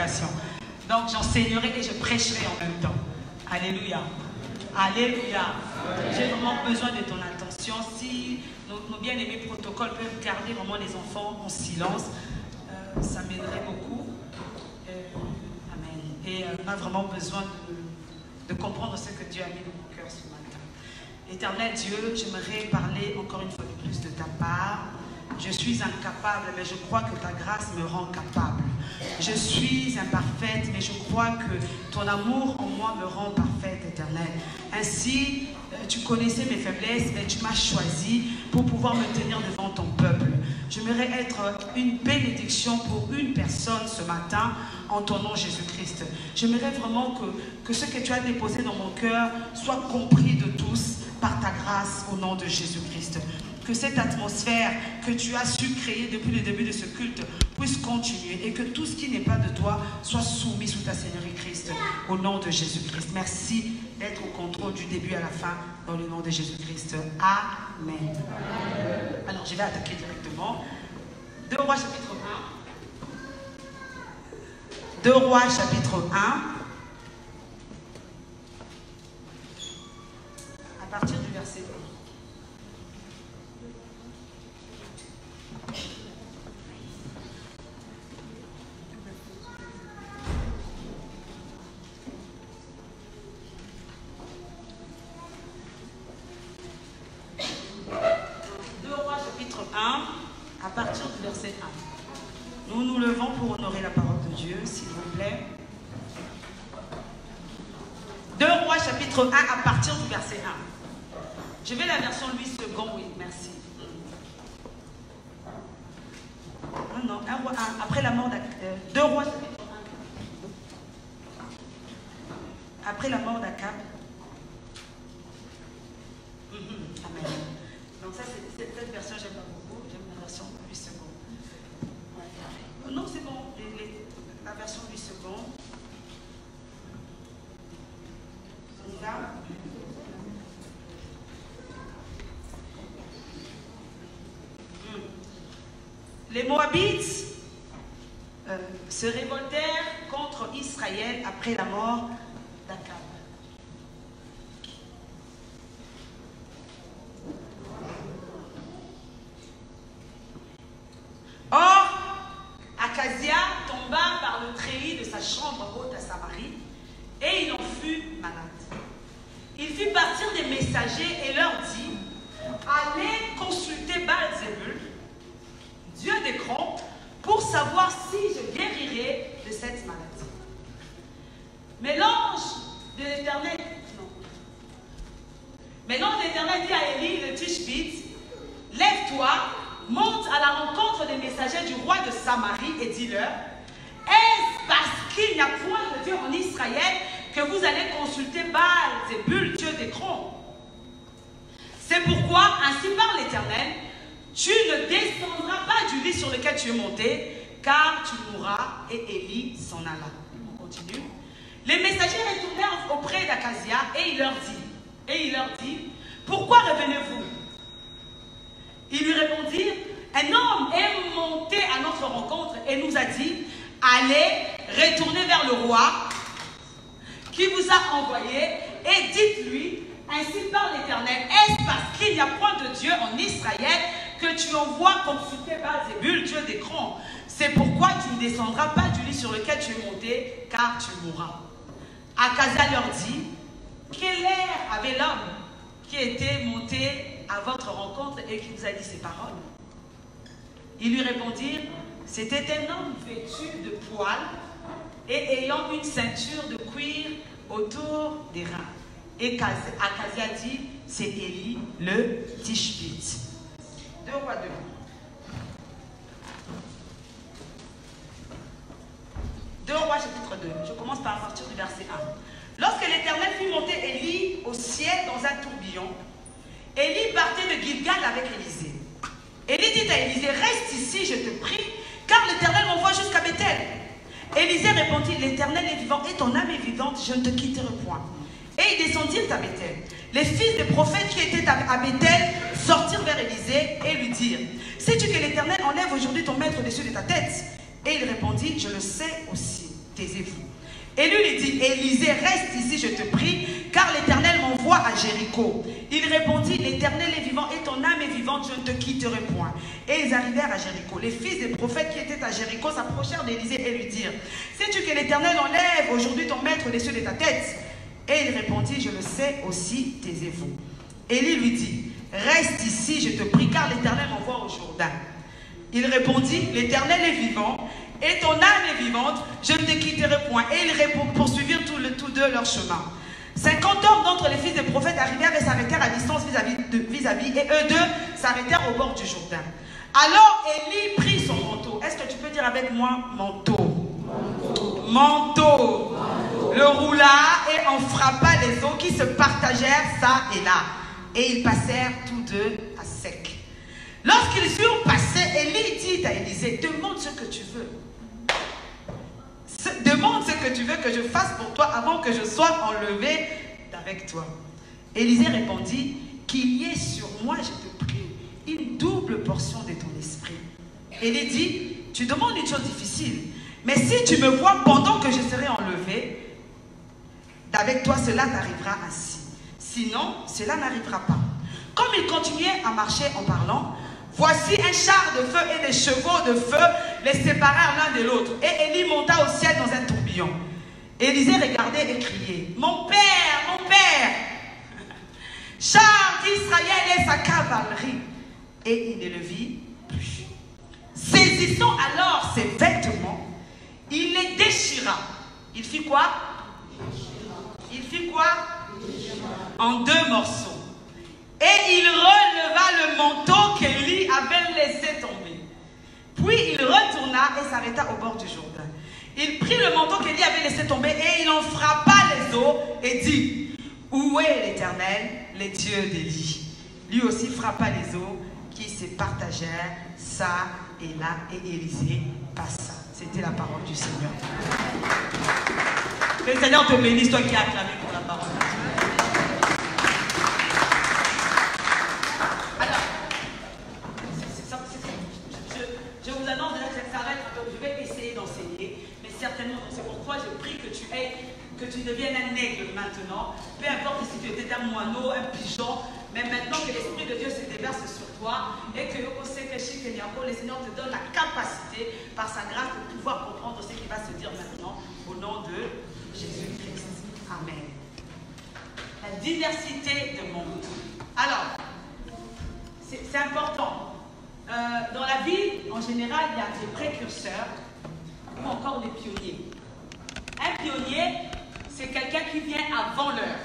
prédication. Donc j'enseignerai et je prêcherai en même temps. Alléluia. Alléluia. J'ai vraiment besoin de ton attention. Si nos bien-aimés protocoles peuvent garder vraiment les enfants en silence, ça m'aiderait beaucoup. Amen. Et on a vraiment besoin de comprendre ce que Dieu a mis dans mon cœur ce matin. Éternel Dieu, j'aimerais parler encore une fois de plus de ta part. Je suis incapable, mais je crois que ta grâce me rend capable. Je suis imparfaite, mais je crois que ton amour en moi me rend parfaite, Éternel. Ainsi, tu connaissais mes faiblesses, mais tu m'as choisi pour pouvoir me tenir devant ton peuple. J'aimerais être une bénédiction pour une personne ce matin, en ton nom Jésus-Christ. J'aimerais vraiment que ce que tu as déposé dans mon cœur soit compris de tous par ta grâce au nom de Jésus-Christ. Que cette atmosphère que tu as su créer depuis le début de ce culte puisse continuer et que tout ce qui n'est pas de toi soit soumis sous ta Seigneurie Christ au nom de Jésus-Christ. Merci d'être au contrôle du début à la fin dans le nom de Jésus-Christ. Amen. Alors je vais attaquer directement. 2 Rois chapitre 1. 2 Rois chapitre 1. À partir du verset 1. À partir du verset 1. Nous nous levons pour honorer la parole de Dieu, s'il vous plaît. 2 Rois chapitre 1 à partir du verset 1. Je vais la version Louis II, oui, merci. Non, 1 Roi 1, après la mort d'Akab. 2 Rois chapitre 1. Après la mort d'Akab. Amen. Donc ça, cette version, j'aime pas beaucoup. J'aime la version 8 secondes. Non, c'est bon. La version 8 secondes. C'est ça. Les Moabites se révoltèrent contre Israël après la mort d'Akab. Or, Akazia tomba par le treillis de sa chambre haute à Samarie, et il en fut malade. Il fit partir des messagers et leur dit: allez consulter Baal-Zébul, Dieu d'Écron, pour savoir si je guérirai de cette maladie. Mais l'ange de l'Éternel, dit à Élie le Tishbite: lève-toi, monte à la rencontre des messagers du roi de Samarie et dis-leur: est-ce parce qu'il n'y a point de Dieu en Israël que vous allez consulter Baal-Zébul, Dieu d'Écron? C'est pourquoi, ainsi parle l'Éternel, tu ne descendras pas du lit sur lequel tu es monté, car tu mourras. Et Élie s'en alla. On continue. Les messagers retournèrent auprès d'Akazia et il leur dit, pourquoi revenez-vous? Ils lui répondirent: un homme est monté à notre rencontre et nous a dit: allez, retournez vers le roi qui vous a envoyé et dites-lui: ainsi parle l'Éternel, est-ce parce qu'il n'y a point de Dieu en Israël que tu envoies consulter Baal-Zébul, Dieu d'Écron? C'est pourquoi tu ne descendras pas du lit sur lequel tu es monté, car tu mourras. Akazia leur dit: quel air avait l'homme qui était monté à votre rencontre et qui vous a dit ces paroles? Ils lui répondirent: c'était un homme vêtu de poils et ayant une ceinture de cuir autour des reins. Et Akazia dit: c'est Élie le Tishbite. 2 Rois 2. 2 Rois chapitre 2. Je commence par partir du verset 1. Lorsque l'Éternel fit monter Élie au ciel dans un tourbillon, Élie partait de Gilgal avec Élisée. Élie dit à Élisée: reste ici, je te prie, car l'Éternel m'envoie jusqu'à Bethel. Élisée répondit: l'Éternel est vivant et ton âme est vivante, je ne te quitterai point. Et ils descendirent à Bethel. Les fils des prophètes qui étaient à Bethel sortirent vers Élisée et lui dirent: sais-tu que l'Éternel enlève aujourd'hui ton maître au-dessus de ta tête? Et il répondit: je le sais aussi. taisez-vous. Élie lui dit, Élisée, reste ici, je te prie, car l'Éternel m'envoie à Jéricho. Il répondit, l'Éternel est vivant et ton âme est vivante, je ne te quitterai point. Et ils arrivèrent à Jéricho. Les fils des prophètes qui étaient à Jéricho s'approchèrent d'Élisée et lui dirent, sais-tu que l'Éternel enlève aujourd'hui ton maître des cieux de ta tête? Et il répondit, je le sais aussi, taisez-vous. Élie lui dit, reste ici, je te prie, car l'Éternel m'envoie au Jourdain. Il répondit, l'Éternel est vivant et ton âme est vivante, je ne te quitterai point. Et ils poursuivirent tous deux leur chemin. 50 hommes d'entre les fils des prophètes arrivèrent et s'arrêtèrent à distance vis-à-vis, et eux deux s'arrêtèrent au bord du Jourdain. Alors Élie prit son manteau. Est-ce que tu peux dire avec moi manteau? Manteau. Le roula et en frappa les eaux qui se partagèrent ça et là. Et ils passèrent tous deux à sec. Lorsqu'ils eurent passé, Élie dit à Élisée, demande ce que tu veux. Demande ce que tu veux que je fasse pour toi avant que je sois enlevé d'avec toi. Élisée répondit, qu'il y ait sur moi, je te prie, une double portion de ton esprit. Élie dit, tu demandes une chose difficile, mais si tu me vois pendant que je serai enlevé d'avec toi, cela t'arrivera ainsi. Sinon, cela n'arrivera pas. Comme il continuait à marcher en parlant, voici un char de feu et des chevaux de feu les séparèrent l'un de l'autre. Et Élie monta au ciel dans un tourbillon. Élisée regardait et criait, mon père, char d'Israël et sa cavalerie. Et il ne le vit plus. Saisissant alors ses vêtements, il les déchira. Il fit quoi? Il fit quoi? En deux morceaux. Et il releva le manteau qu'Élie avait laissé tomber. Puis il retourna et s'arrêta au bord du Jourdain. Il prit le manteau qu'Élie avait laissé tomber et il en frappa les eaux et dit, où est l'Éternel, les dieux d'Élie? Lui aussi frappa les eaux qui se partagèrent ça et là, et Élisée passa. C'était la parole du Seigneur. Que le Seigneur te bénisse, toi qui as acclamé pour la parole. Alors, je vous annonce déjà que ça s'arrête, je vais essayer d'enseigner, mais certainement, c'est pourquoi je prie que tu deviennes un aigle maintenant, peu importe si tu étais un moineau, un pigeon, mais maintenant que l'Esprit de Dieu se déverse sur toi et que le Seigneur te donne la capacité, par sa grâce, de pouvoir comprendre ce qui va se dire maintenant, au nom de Jésus-Christ. Amen. La diversité de monde. Alors, c'est important. Dans la vie, en général, il y a des précurseurs ou encore des pionniers. Un pionnier, c'est quelqu'un qui vient avant l'heure.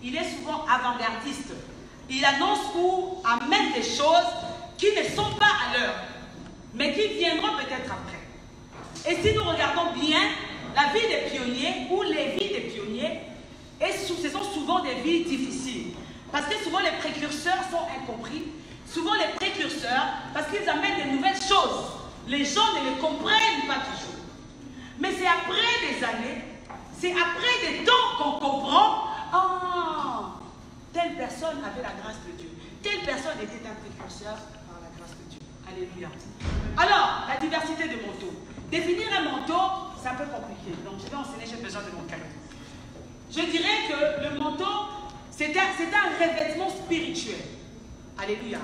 Il est souvent avant-gardiste. Il annonce ou amène des choses qui ne sont pas à l'heure, mais qui viendront peut-être après. Et si nous regardons bien, la vie des pionniers ou les vies des pionniers, ce sont souvent des vies difficiles. Parce que souvent les précurseurs sont incompris. Souvent les précurseurs, parce qu'ils amènent des nouvelles choses. Les gens ne les comprennent pas toujours. Mais c'est après des années, c'est après des temps qu'on comprend, ah, telle personne avait la grâce de Dieu. Telle personne était un précurseur par la grâce de Dieu. Alléluia. Alors, la diversité de manteaux. Définir un manteau, c'est un peu compliqué. Donc, je vais enseigner, j'ai besoin de mon cadeau. Je dirais que le manteau, c'est un revêtement spirituel. Alléluia.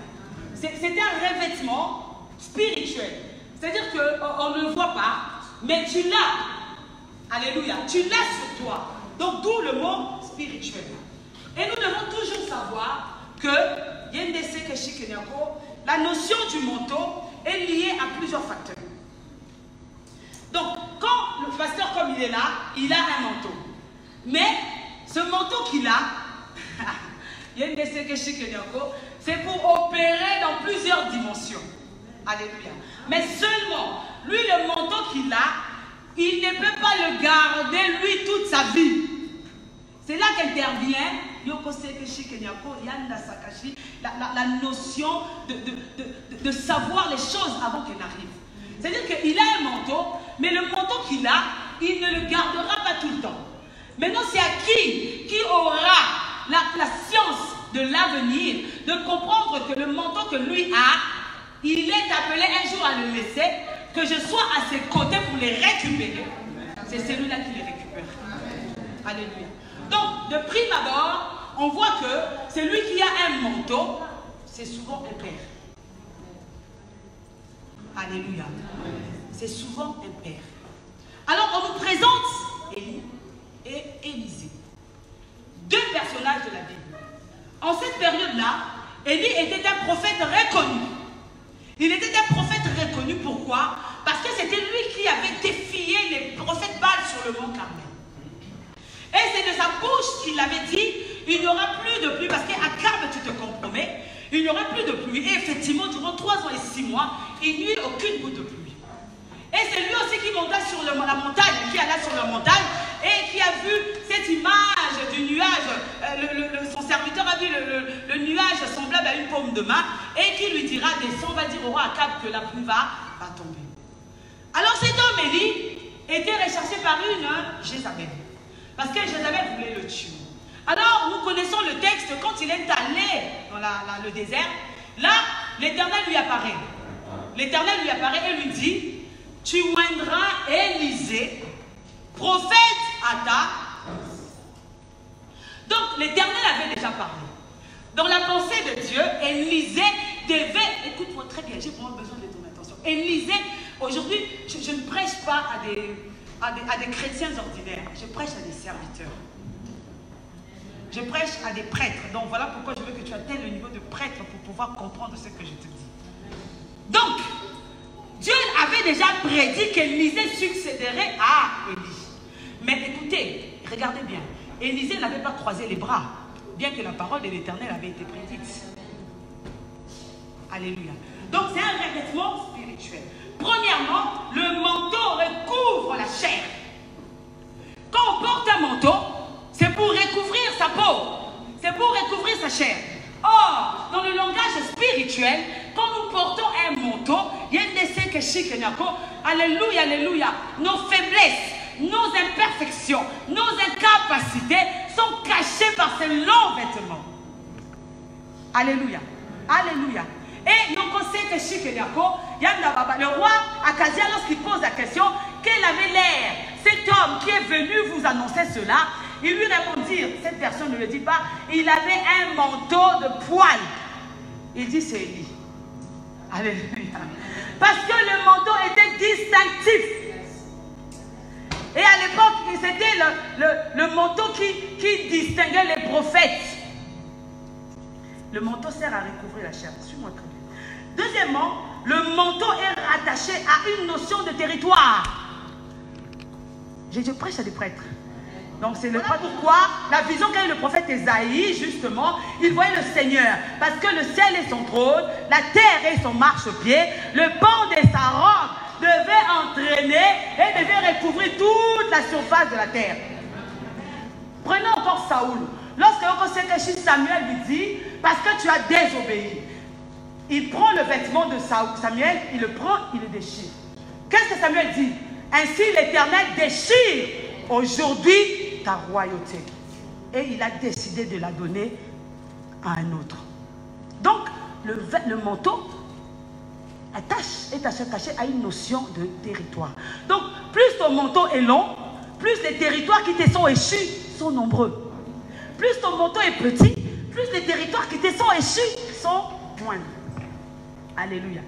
C'est un revêtement spirituel. C'est-à-dire qu'on ne le voit pas, mais tu l'as. Alléluia. Tu l'as sur toi. Donc, d'où le mot spirituel. Et nous devons toujours savoir que la notion du manteau est liée à plusieurs facteurs. Donc, quand le pasteur, comme il est là, il a un manteau. Mais ce manteau qu'il a, c'est pour opérer dans plusieurs dimensions. Alléluia. Mais seulement, lui, le manteau qu'il a, il ne peut pas le garder, lui, toute sa vie. C'est là qu'intervient la notion de savoir les choses avant qu'elles n'arrivent. C'est-à-dire qu'il a un manteau, mais le manteau qu'il a, il ne le gardera pas tout le temps. Maintenant, c'est à qui aura la science de l'avenir, de comprendre que le manteau que lui a, il est appelé un jour à le laisser, que je sois à ses côtés pour les récupérer. c'est celui-là qui les récupère. Alléluia. Donc, de prime abord, on voit que celui qui a un manteau, c'est souvent un père. Alléluia. C'est souvent un père. Alors, on nous présente Élie et Élisée. Deux personnages de la Bible. En cette période-là, Élie était un prophète reconnu. Il était un prophète reconnu, pourquoi? Parce que c'était lui qui avait défié les prophètes Baal sur le mont Carmel. Et c'est de sa bouche qu'il avait dit, il n'y aura plus de pluie, parce qu'Akab, tu te compromets, il n'y aura plus de pluie. Et effectivement, durant 3 ans et 6 mois, il n'y eut aucune goutte de pluie. Et c'est lui aussi qui monta sur la montagne, qui alla sur la montagne, et qui a vu cette image du nuage. Son serviteur a vu le nuage semblable à une paume de main, et qui lui dira, descends, va dire au roi Akab que la pluie va tomber. Alors cet homme, Élie, était recherché par une Jézabel. Parce que Jézabel voulait le tuer. Alors, nous connaissons le texte, quand il est allé dans le désert, là, l'Éternel lui apparaît. L'Éternel lui apparaît et lui dit, tu oindras Élisée, prophète à ta. Donc, l'Éternel avait déjà parlé. Dans la pensée de Dieu, Élisée devait, écoute-moi très bien, j'ai vraiment besoin de ton attention. Élisée, aujourd'hui, je ne prêche pas à des chrétiens ordinaires, je prêche à des serviteurs. Je prêche à des prêtres. Donc voilà pourquoi je veux que tu atteignes le niveau de prêtre pour pouvoir comprendre ce que je te dis. Donc, Dieu avait déjà prédit qu'Élisée succéderait à Élie. Mais écoutez, regardez bien, Élisée n'avait pas croisé les bras, bien que la parole de l'Éternel avait été prédite. Alléluia. Donc c'est un revêtement spirituel. Premièrement, le manteau recouvre la chair. Quand on porte un manteau, c'est pour recouvrir sa peau. C'est pour recouvrir sa chair. Or, dans le langage spirituel, quand nous portons un manteau, alléluia, alléluia, nos faiblesses, nos imperfections, nos incapacités sont cachées par ces longs vêtements. Alléluia, alléluia. Et nous conseillons que le roi Akazia, lorsqu'il pose la question, quel avait l'air cet homme qui est venu vous annoncer cela? Il lui répondit, cette personne ne le dit pas, il avait un manteau de poil. Il dit c'est Élie. Alléluia. Parce que le manteau était distinctif. Et à l'époque, c'était le manteau qui distinguait les prophètes. Le manteau sert à recouvrir la chair. Suis-moi très bien. Deuxièmement, le manteau est rattaché à une notion de territoire. Je prêche à des prêtres. Donc c'est le voilà pourquoi la vision qu'a eu le prophète Ésaïe, justement, il voyait le Seigneur. Parce que le ciel est son trône, la terre est son marchepied, le pan de sa robe devait entraîner et devait recouvrir toute la surface de la terre. Prenons encore Saoul. Lorsque Samuel lui dit, parce que tu as désobéi, il prend le vêtement de Samuel, il le prend, il le déchire. Qu'est-ce que Samuel dit? Ainsi l'Éternel déchire aujourd'hui ta royauté. Et il a décidé de la donner à un autre. Donc, le manteau est attaché à une notion de territoire. Donc, plus ton manteau est long, plus les territoires qui te sont échus sont nombreux. Plus ton manteau est petit, plus les territoires qui te sont échus sont moindres. Alléluia.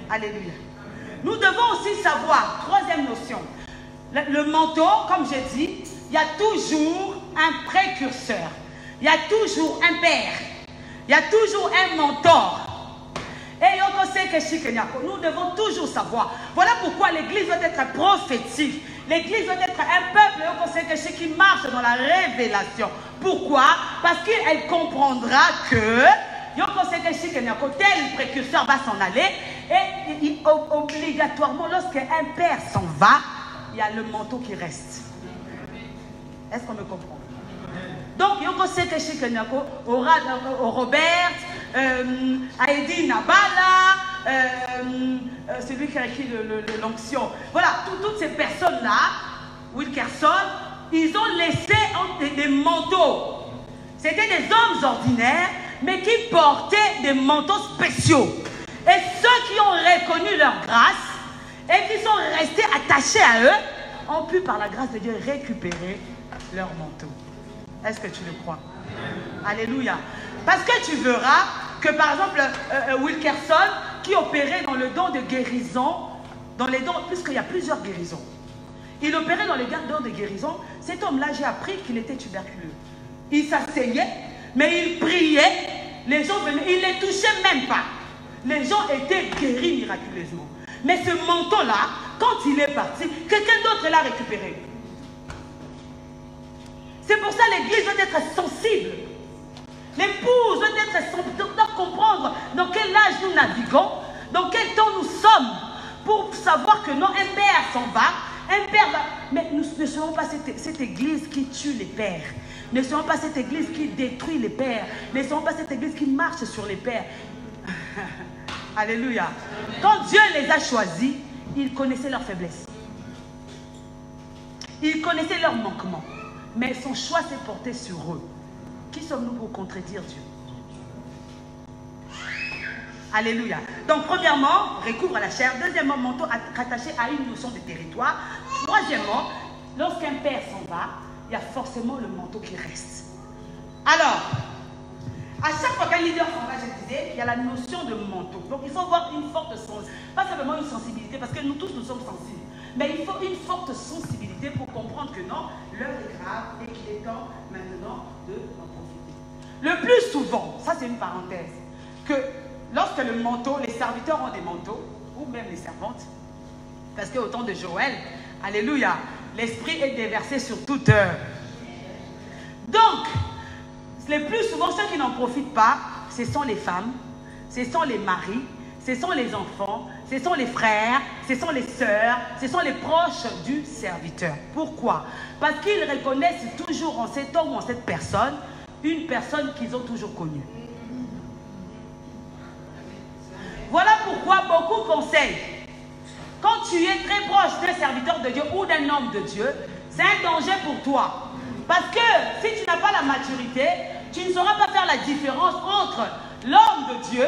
Alléluia. Nous devons aussi savoir, troisième notion, le manteau, comme j'ai dit, il y a toujours un précurseur, il y a toujours un père, il y a toujours un mentor. Et nous devons toujours savoir. Voilà pourquoi l'église doit être prophétique. L'église doit être un peuple qui marche dans la révélation. Pourquoi? Parce qu'elle comprendra que tel précurseur va s'en aller. Et obligatoirement, lorsqu'un père s'en va, il y a le manteau qui reste. Est-ce qu'on me comprend? Donc, aura Robert, Heidi Nabala, celui qui a écrit l'onction. Voilà, toutes ces personnes-là, Wilkerson, ils ont laissé des manteaux. C'était des hommes ordinaires, mais qui portaient des manteaux spéciaux. Et ceux qui ont reconnu leur grâce et qui sont restés attachés à eux ont pu par la grâce de Dieu récupérer leur manteau. Est-ce que tu le crois? Alléluia. Parce que tu verras que par exemple Wilkerson qui opérait dans le don de guérison, dans les dons, puisqu'il y a plusieurs guérisons, il opérait dans les dons de guérison. Cet homme-là, j'ai appris qu'il était tuberculeux. Il s'asseyait, mais il priait, les gens venaient, il ne les touchait même pas. Les gens étaient guéris miraculeusement. Mais ce manteau-là, quand il est parti, quelqu'un d'autre l'a récupéré. C'est pour ça que l'église doit être sensible. L'épouse doit être sensible, doit comprendre dans quel âge nous naviguons, dans quel temps nous sommes, pour savoir que non, un père s'en va, un père va. Mais nous ne serons pas cette église qui tue les pères. Ne serons pas cette église qui détruit les pères. Ne serons pas cette église qui marche sur les pères. Alléluia. Quand Dieu les a choisis, il connaissait leurs faiblesses. Il connaissait leurs manquements. Mais son choix s'est porté sur eux. Qui sommes-nous pour contredire Dieu? Alléluia. Donc, premièrement, recouvre à la chair. Deuxièmement, manteau rattaché à une notion de territoire. Troisièmement, lorsqu'un père s'en va, il y a forcément le manteau qui reste. Alors, à chaque fois qu'un leader s'en va, je disais, il y a la notion de manteau. Donc, il faut avoir une forte sensibilité. Pas simplement une sensibilité, parce que nous tous, nous sommes sensibles. Mais il faut une forte sensibilité pour comprendre que non, l'heure est grave et qu'il est temps maintenant de en profiter. Le plus souvent, ça c'est une parenthèse, que lorsque le manteau, les serviteurs ont des manteaux, ou même les servantes, parce qu'au temps de Joël, alléluia, l'esprit est déversé sur toute heure. Donc, le plus souvent, ceux qui n'en profitent pas, ce sont les femmes, ce sont les maris, ce sont les enfants, ce sont les frères, ce sont les sœurs, ce sont les proches du serviteur. Pourquoi? Parce qu'ils reconnaissent toujours en cet homme ou en cette personne, une personne qu'ils ont toujours connue. Voilà pourquoi beaucoup conseillent, quand tu es très proche d'un serviteur de Dieu ou d'un homme de Dieu, c'est un danger pour toi. Parce que si tu n'as pas la maturité, tu ne sauras pas faire la différence entre l'homme de Dieu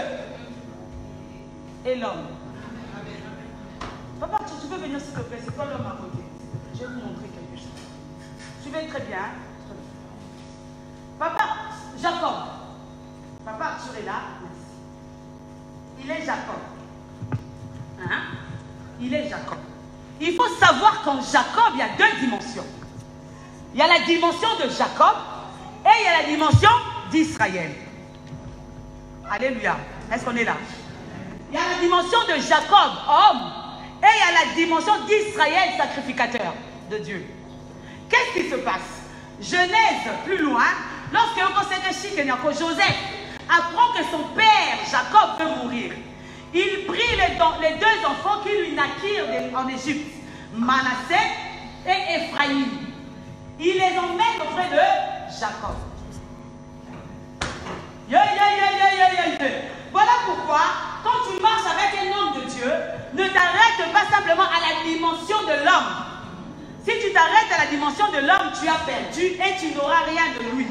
et l'homme. Papa, tu peux venir s'il te plaît, c'est toi l'homme à côté. Je vais vous montrer quelque chose. Suivez très bien. Papa, Jacob. Papa Arthur est là. Il est Jacob. Hein? Il est Jacob. Il faut savoir qu'en Jacob, il y a deux dimensions. Il y a la dimension de Jacob et il y a la dimension d'Israël. Alléluia. Est-ce qu'on est là? Il y a la dimension de Jacob, homme, et il y a la dimension d'Israël, sacrificateur de Dieu. Qu'est-ce qui se passe? Genèse, plus loin, lorsque Joseph apprend que son père, Jacob, veut mourir, il prit les deux enfants qui lui naquirent en Égypte, Manassé et Ephraïm. Il les emmène auprès de Jacob. Voilà pourquoi, quand tu marches avec un homme de Dieu, ne t'arrête pas simplement à la dimension de l'homme. Si tu t'arrêtes à la dimension de l'homme, tu as perdu et tu n'auras rien de lui.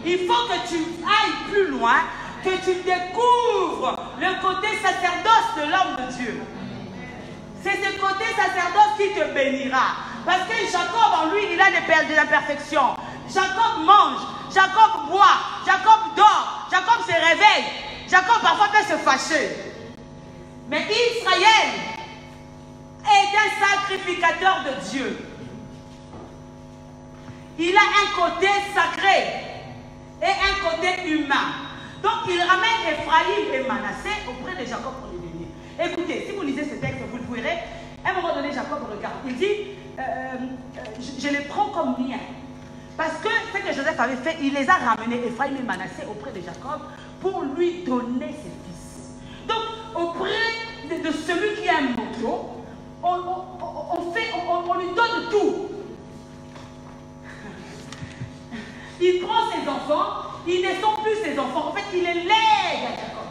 Il faut que tu ailles plus loin, que tu découvres le côté sacerdoce de l'homme de Dieu. C'est ce côté sacerdoce qui te bénira. Parce que Jacob en lui, il a des imperfections. Jacob mange, Jacob boit, Jacob dort, Jacob se réveille. Jacob parfois peut se fâcher. Mais Israël est un sacrificateur de Dieu. Il a un côté sacré et un côté humain. Donc il ramène Ephraïm et Manassé auprès de Jacob pour les bénir. Écoutez, si vous lisez ce texte, vous le verrez. À un moment donné, Jacob regarde. Il dit, je les prends comme miens. Parce que ce que Joseph avait fait, il les a ramenés, Ephraïm et Manassé, auprès de Jacob pour lui donner ses fils. Donc, auprès de celui qui a un manteau, on lui donne tout. Il prend ses enfants, ils ne sont plus ses enfants. En fait, il les lègue à Jacob.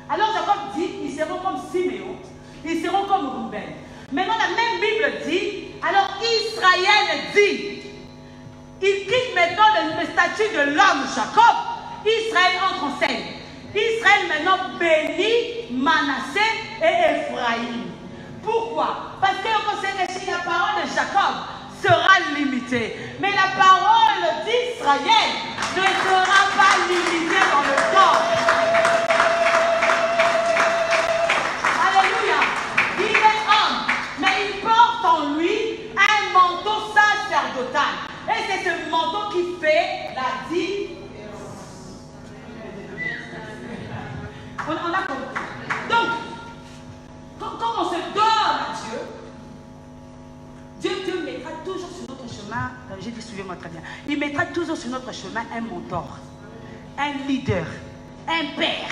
Alors Jacob dit, ils seront comme Siméon, ils seront comme Ruben. Maintenant, la même Bible dit, alors Israël dit, il quitte maintenant le statut de l'homme Jacob, Israël entre en scène. Israël maintenant bénit Manassé et Ephraïm. Pourquoi? Parce que la parole de Jacob sera limitée. Mais la parole d'Israël ne sera pas limitée dans le temps. Alléluia. Il est homme, mais il porte en lui un manteau sacerdotal. Et c'est ce manteau qui fait la différence. On a compris. Donc, quand on se donne à Dieu, Dieu mettra toujours sur notre chemin, j'ai dit, suivez-moi très bien, il mettra toujours sur notre chemin un mentor, un leader, un père.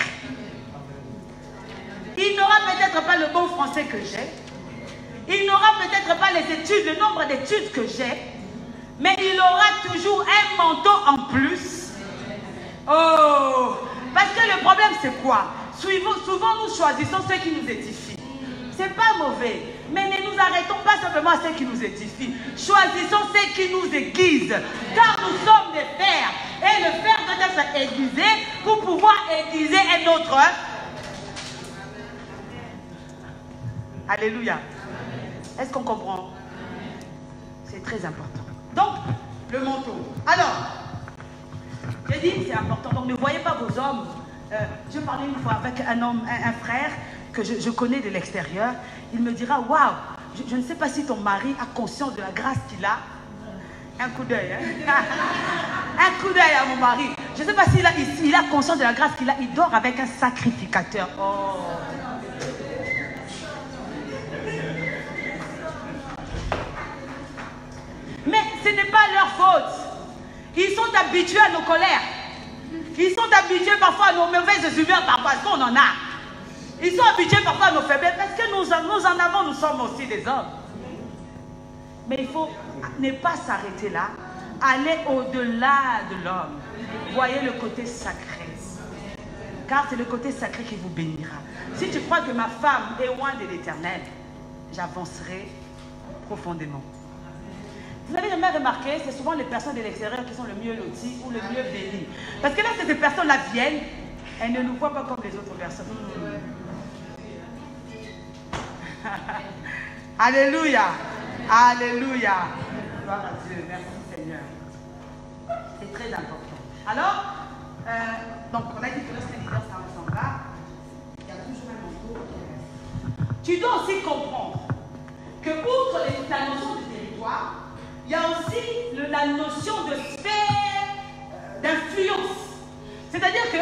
Il n'aura peut-être pas le bon français que j'ai, il n'aura peut-être pas les études, le nombre d'études que j'ai, mais il aura toujours un manteau en plus. Oh, parce que le problème c'est quoi? Souvent nous choisissons ceux qui nous édifient. C'est pas mauvais, mais ne nous arrêtons pas simplement à ceux qui nous édifient. Choisissons ceux qui nous aiguisent, car nous sommes des fers. Et le fer doit être aiguisé pour pouvoir aiguiser un autre. Alléluia. Est-ce qu'on comprend? C'est très important. Donc, le manteau. Alors, j'ai dit c'est important. Donc, ne voyez pas vos hommes. Je parlais une fois avec un homme, un frère que je connais de l'extérieur. Il me dira, waouh, je ne sais pas si ton mari a conscience de la grâce qu'il a. Un coup d'œil, hein? Un coup d'œil à mon mari. Je ne sais pas s'il a conscience de la grâce qu'il a. Il dort avec un sacrificateur. Oh. Mais ce n'est pas leur faute. Ils sont habitués à nos colères. Ils sont habitués parfois à nos mauvaises humeurs, parce qu'on en a. Ils sont habitués parfois à nos faiblesses, parce que nous en avons, nous sommes aussi des hommes. Mais il faut ne pas s'arrêter là, aller au-delà de l'homme. Voyez le côté sacré. Car c'est le côté sacré qui vous bénira. Si tu crois que ma femme est loin de l'Éternel, j'avancerai profondément. Vous avez jamais remarqué, c'est souvent les personnes de l'extérieur qui sont le mieux loties ou le mieux bénies. Parce que là, ces personnes-là viennent, elles ne nous voient pas comme les autres personnes. Alléluia. Alléluia. Gloire à Dieu. Merci Seigneur. C'est très important. Alors, donc on a dit que lorsqu'un leader s'en va, il y a toujours un manteau qui reste. Tu dois aussi comprendre que outre la notion de territoire, il y a aussi la notion de sphère d'influence. C'est-à-dire que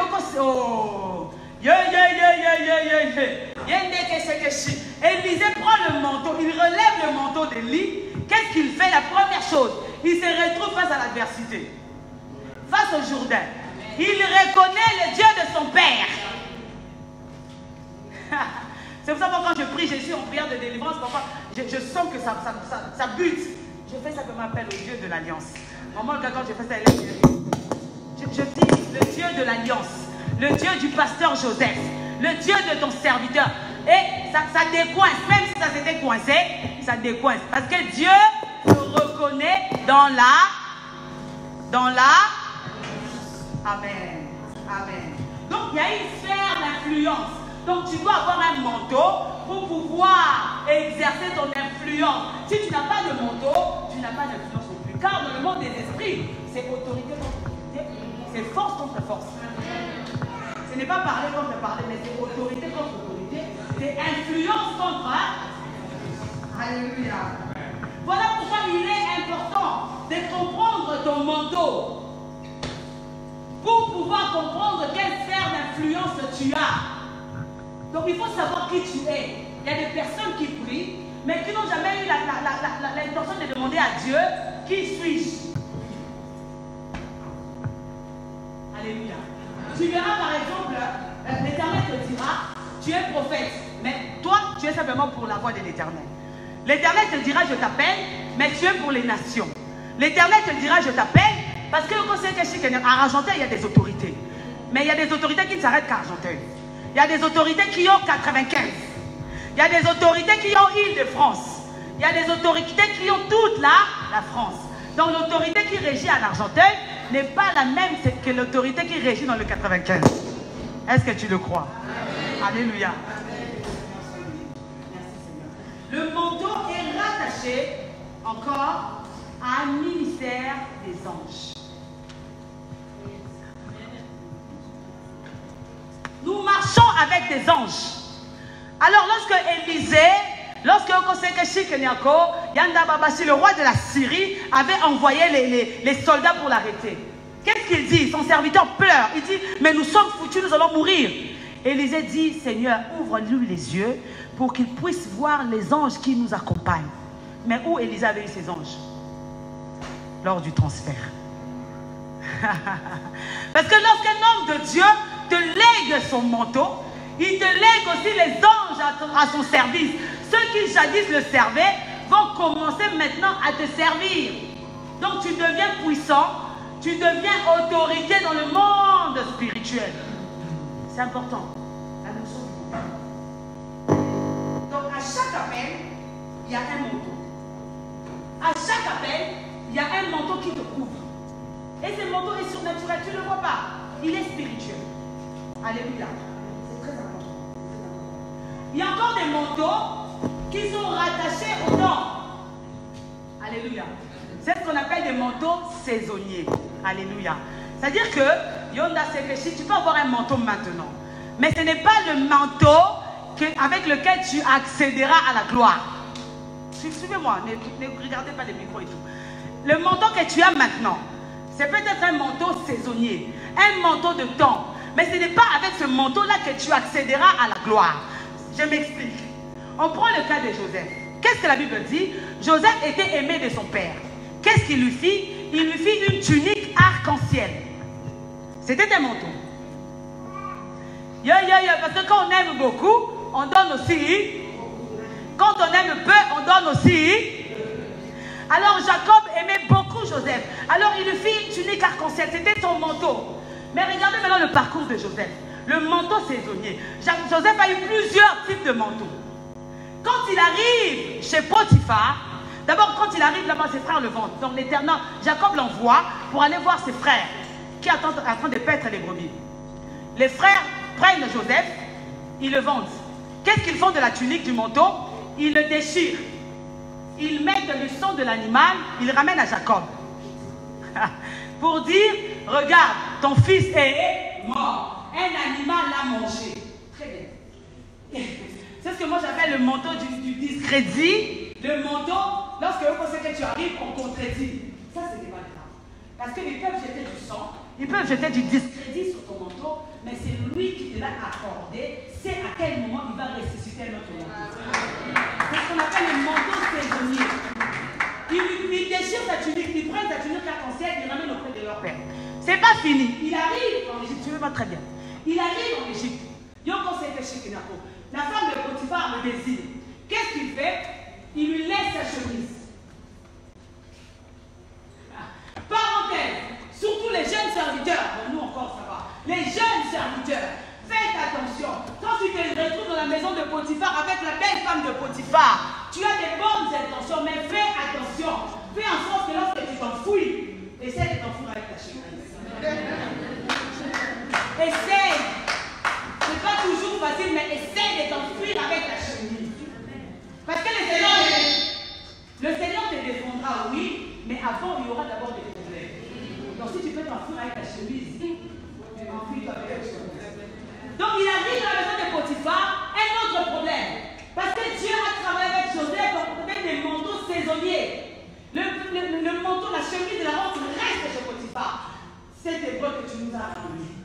Élisée prend le manteau, il relève le manteau d'Élie. Qu'est-ce qu'il fait? La première chose, il se retrouve face à l'adversité, face au Jourdain. Il reconnaît le Dieu de son père. C'est pour ça que quand je prie, je suis en prière de délivrance, parfois je sens que ça bute. Je fais simplement appel au Dieu de l'Alliance. Maman, quand je fais ça, je dis le Dieu de l'Alliance, le Dieu du pasteur Joseph, le Dieu de ton serviteur. Et ça décoince, même si ça s'était coincé, ça décoince. Parce que Dieu se reconnaît dans la... Amen. Amen. Donc il y a une sphère d'influence. Donc tu dois avoir un manteau pour pouvoir exercer ton influence. Si tu n'as pas de manteau, tu n'as pas d'influence non plus. Car dans le monde des esprits, c'est autorité contre autorité, c'est force contre force. Ce n'est pas parler contre parler, mais c'est autorité contre autorité, c'est influence contre... Alléluia. Voilà pourquoi il est important de comprendre ton manteau pour pouvoir comprendre quelle sphère d'influence tu as. Donc il faut savoir qui tu es. Il y a des personnes qui prient, mais qui n'ont jamais eu l'intention de demander à Dieu, qui suis-je? Alléluia. Tu verras par exemple, l'Éternel te dira, tu es prophète, mais toi, tu es simplement pour la voix de l'Éternel. L'Éternel te dira, je t'appelle, mais tu es pour les nations. L'Éternel te dira, je t'appelle, parce que à Argenteuil, il y a des autorités. Mais il y a des autorités qui ne s'arrêtent qu'à Argenteuil. Il y a des autorités qui ont 95. Il y a des autorités qui ont Île-de-France. Il y a des autorités qui ont toute la France. Donc l'autorité qui régit à l'Argenteuil n'est pas la même que l'autorité qui régit dans le 95. Est-ce que tu le crois? Amen. Alléluia. Merci Seigneur. Le manteau est rattaché rattaché encore à un ministère des anges. Nous marchons avec des anges. Alors lorsque Élisée, lorsque le roi de la Syrie avait envoyé les soldats pour l'arrêter, qu'est-ce qu'il dit? Son serviteur pleure. Il dit, mais nous sommes foutus, nous allons mourir. Élisée dit, Seigneur, ouvre-lui les yeux pour qu'il puisse voir les anges qui nous accompagnent. Mais où Élisée avait eu ses anges? Lors du transfert. Parce que lorsqu'un homme de Dieu te lègue son manteau, il te lègue aussi les anges à son service. Ceux qui jadis le servaient vont commencer maintenant à te servir. Donc tu deviens puissant, tu deviens autorité dans le monde spirituel. C'est important. La notion du monde. Donc à chaque appel, il y a un manteau. À chaque appel, il y a un manteau qui te couvre. Et ce manteau est surnaturel, tu ne le vois pas. Il est spirituel. Alléluia. C'est très important. Il y a encore des manteaux qui sont rattachés au dons. Alléluia. C'est ce qu'on appelle des manteaux saisonniers. Alléluia. C'est-à-dire que, Yonda Sekeshi, tu peux avoir un manteau maintenant. Mais ce n'est pas le manteau avec lequel tu accéderas à la gloire. Suivez-moi, ne regardez pas les micros et tout. Le manteau que tu as maintenant, c'est peut-être un manteau saisonnier, un manteau de temps. Mais ce n'est pas avec ce manteau-là que tu accéderas à la gloire. Je m'explique. On prend le cas de Joseph. Qu'est-ce que la Bible dit? Joseph était aimé de son père. Qu'est-ce qu'il lui fit? Il lui fit une tunique arc-en-ciel. C'était un manteau. Parce que quand on aime beaucoup, on donne aussi. Quand on aime peu, on donne aussi. Alors Jacob aimait beaucoup Joseph. Alors il lui fit une tunique arc-en-ciel. C'était son manteau. Mais regardez maintenant le parcours de Joseph. Le manteau saisonnier. Joseph a eu plusieurs types de manteaux. Quand il arrive chez Potiphar, d'abord quand il arrive là-bas, ses frères le vendent. Donc l'Éternel, Jacob l'envoie pour aller voir ses frères qui attendent en train de paître les brebis. Les frères prennent Joseph, ils le vendent. Qu'est-ce qu'ils font de la tunique, du manteau? Ils le déchirent. Ils mettent le sang de l'animal, ils le ramènent à Jacob. Pour dire, regarde, ton fils est mort. Un animal l'a mangé. Très bien. C'est ce que moi j'appelle le manteau du discrédit. Le manteau, lorsque vous pensez que tu arrives, on contredit. Ça, ce n'est pas le cas. Parce qu'ils peuvent jeter du sang, ils peuvent jeter du discrédit sur ton manteau, mais c'est lui qui te l'a accordé. C'est à quel moment il va ressusciter notre manteau. C'est ce qu'on appelle le manteau saisonnier. Ils déchirent sa tunique, ils prennent sa tunique arc-en-ciel, ils ramènent auprès de leur père. C'est pas fini. Il arrive en Égypte, tu le vois très bien. Il arrive en Égypte. La femme de Potiphar le désire. Qu'est-ce qu'il fait? Il lui laisse sa chemise. Parenthèse, surtout les jeunes serviteurs, bon, nous encore ça va. Les jeunes serviteurs, faites attention. Quand tu te retrouves dans la maison de Potiphar avec la belle femme de Potiphar, tu as des bonnes intentions, mais fais attention. Fais en sorte que lorsque tu t'enfouis, essaie de t'enfouir avec ta chemise. Essaye. C'est pas toujours facile, mais essaye de t'enfuir avec ta chemise. Parce que le Seigneur te défendra, oui, mais avant, il y aura d'abord des problèmes. Donc si tu peux t'enfuir avec ta chemise, enfuis-toi avec ta chemise. Donc il arrive dans la maison de Potiphar, un autre problème. Parce que Dieu a travaillé avec Joseph avec des manteaux saisonniers. Le manteau, la chemise de la honte reste chez Potiphar. C'est hébreu que tu nous as appris.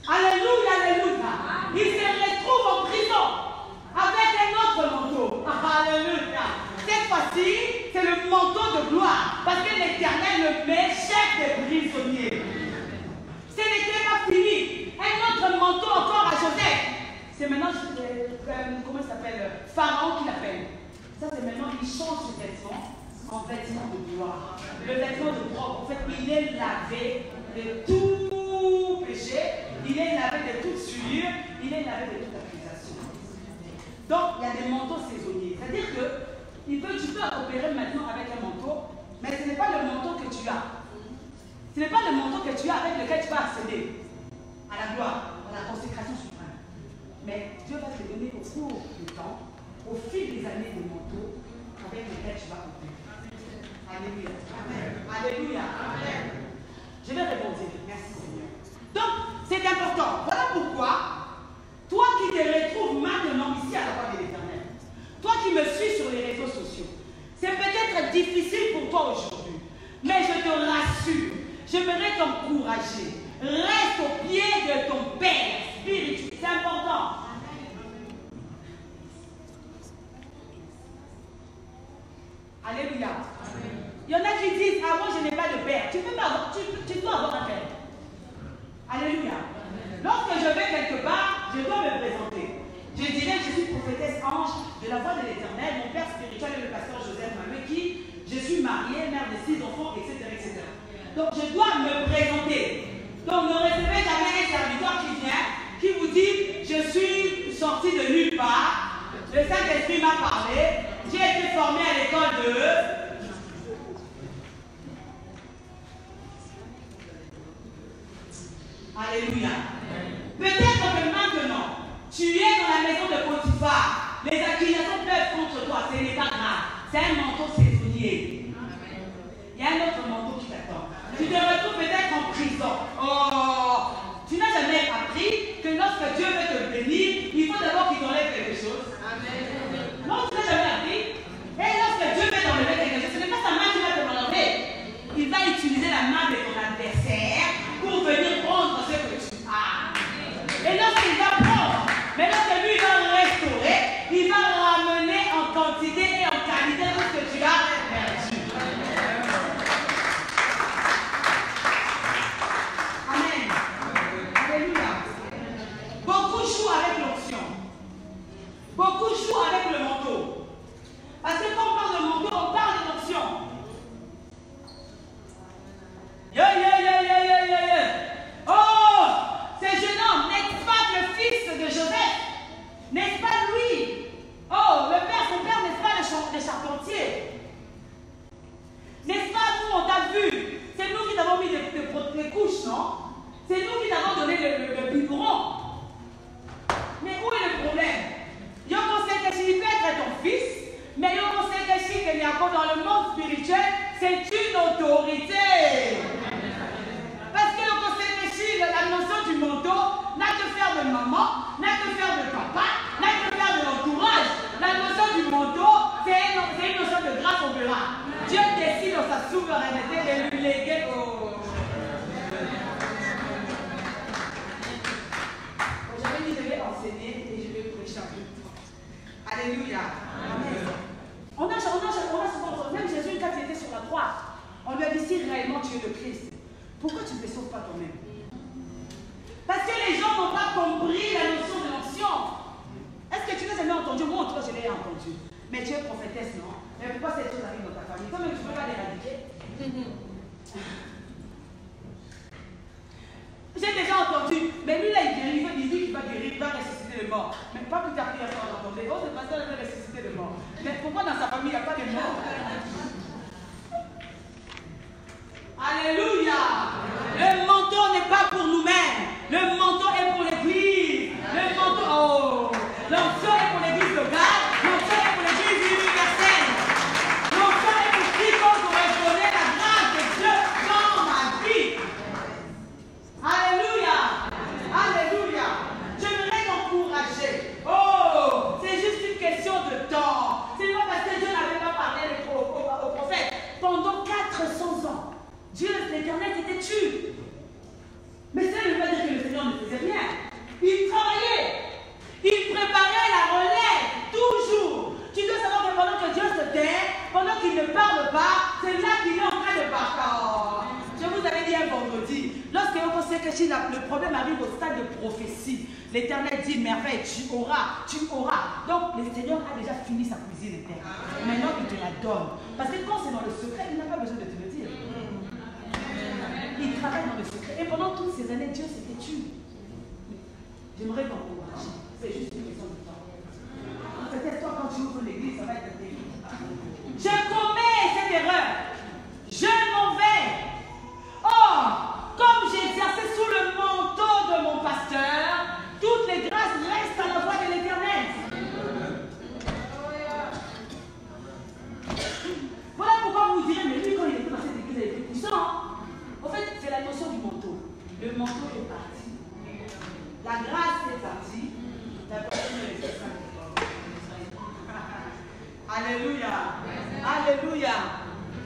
Alléluia, alléluia. Il se retrouve en prison avec un autre manteau. Alléluia. Cette fois-ci, c'est le manteau de gloire. Parce que l'Éternel le met chef des prisonniers. Ce n'était pas fini. Un autre manteau encore à Joseph. C'est maintenant, comment il s'appelle? Pharaon qui l'appelle. Ça, c'est maintenant, il change ses vêtements en vêtements de gloire. Le vêtement de propre, en fait, il est lavé de tout péché. Il est lavé de toute souillure, il est lavé de toute accusation. Donc, il y a des manteaux saisonniers. C'est-à-dire que tu peux opérer maintenant avec un manteau, mais ce n'est pas le manteau que tu as. Ce n'est pas le manteau que tu as avec lequel tu vas accéder à la gloire, à la consécration suprême. Mais Dieu va te donner au cours du temps, au fil des années, des manteaux avec lesquels tu vas couper. Alléluia. Alléluia. Je vais répondre. Merci Seigneur. Donc, c'est important. Voilà pourquoi, toi qui te retrouves maintenant ici à la voix de l'Éternel, toi qui me suis sur les réseaux sociaux, c'est peut-être difficile pour toi aujourd'hui, mais je te rassure, j'aimerais t'encourager. Reste au pied de ton Père spirituel. C'est important. Alléluia. Il y en a qui disent, ah moi je n'ai pas de père. Tu peux pas avoir, tu dois avoir un père. Alléluia. Lorsque je vais quelque part, je dois me présenter. Je dirais que je suis prophétesse ange de la voix de l'Éternel. Mon père spirituel est le pasteur Joseph Manuel, qui je suis mariée, mère de 6 enfants, etc., etc. Donc je dois me présenter. Donc ne recevez jamais un serviteur qui vient, qui vous dit, je suis sorti de nulle part, le Saint-Esprit m'a parlé, j'ai été formé à l'école de... Alléluia. Peut-être que maintenant, tu es dans la maison de Potiphar, les accusations peuvent contre toi, ce n'est pas grave, c'est un manteau saisonnier. Il y a un autre manteau qui t'attend. Tu te retrouves peut-être en prison. Oh, tu n'as jamais appris que lorsque Dieu veut te bénir, il faut d'abord qu'il t'enlève quelque chose. Amen. Non, tu n'as jamais appris. Et lorsque Dieu veut t'enlever quelque chose, ce n'est pas sa main qui va te l'enlever. Il va utiliser la main de ton adversaire pour venir prendre ce que tu as. Et lorsqu'il va prendre, mais lorsque lui va restaurer, il va ramener en quantité et en qualité tout ce que tu as perdu. Beaucoup jouent avec l'onction. Beaucoup jouent avec le manteau. Parce que quand on parle de manteau, on parle de l'onction. Oh, ce jeune homme, n'est-ce pas le fils de Joseph? N'est-ce pas lui? Oh, le père, son père, n'est-ce pas le charpentier? N'est-ce pas nous, on t'a vu? C'est nous qui t'avons mis des couches, non? C'est nous qui t'avons donné le biberon. Mais où est le problème? Je pensais que s'il peut être ton fils, mais je pensais que si il y a dans le monde spirituel, c'est une autorité. Parce que je pensais que si la notion du manteau n'a que faire de maman, n'a que faire de papa, n'a que faire de l'entourage. La notion du manteau, c'est une notion de grâce au verra. Dieu décide dans sa souveraineté de lui léguer au... Aujourd'hui, je vais enseigner et je vais prêcher un peu. Alléluia. Amen. On a souvent, même Jésus, quand il était sur la croix, on lui a dit, si réellement tu es le Christ, pourquoi tu ne te sauves pas toi-même? Parce que les gens n'ont pas compris la notion de l'onction. Est-ce que tu l'as jamais entendu? Moi, en tout cas, je l'ai entendu. Mais tu es prophétesse, non? Mais pourquoi cette chose arrive dans ta famille? Toi-même, tu ne peux pas l'éradiquer. J'ai déjà entendu, mais lui là il guérit, il dit qu'il va guérir, il va ressusciter les morts. Mais pas plus tard qu'il a entendu. Oh, c'est parce qu'il va ressusciter les morts. Mais pourquoi dans sa famille il n'y a pas de morts? Alléluia! Le manteau n'est pas pour nous-mêmes. Le manteau est pour l'église. Le manteau, oh! L'onction est pour l'église locale. L'onction est pour l'église universelle. L'onction est pour quiconque aurait donné la grâce de Dieu dans ma vie. Alléluia! Alléluia! J'aimerais t'encourager. Oh! C'est juste une question de temps. C'est pas parce que Dieu n'avait pas parlé au prophète. Pendant 400 ans, Dieu, l'Éternel, s'était tué. Mais ça ne veut pas dire que le Seigneur ne faisait rien. Il travaillait. Il préparait la relève. Toujours. Tu dois savoir que pendant que Dieu se tait, pendant qu'il ne parle pas, c'est là qu'il est en train de parler. Je vous avais dit un vendredi, lorsque on sait que si le problème arrive au stade de prophétie, l'Éternel dit merveille, tu auras. Donc le Seigneur a déjà fini sa cuisine éternelle. Maintenant il te la donne. Parce que quand c'est dans le secret, il n'a pas besoin de te le dire. Il travaille dans le secret. Et pendant toutes ces années, Dieu s'était tué. J'aimerais t'encourager. C'est juste une question de temps. Peut-être toi, quand tu ouvres l'église, ça va être terrible. Je commets cette erreur. Je m'en vais. Or, comme j'ai exercé sous le manteau de mon pasteur, toutes les grâces restent à la voix de l'Éternel. Le manteau est parti. La grâce est partie. La personne est restée sans effort. Alléluia. Alléluia.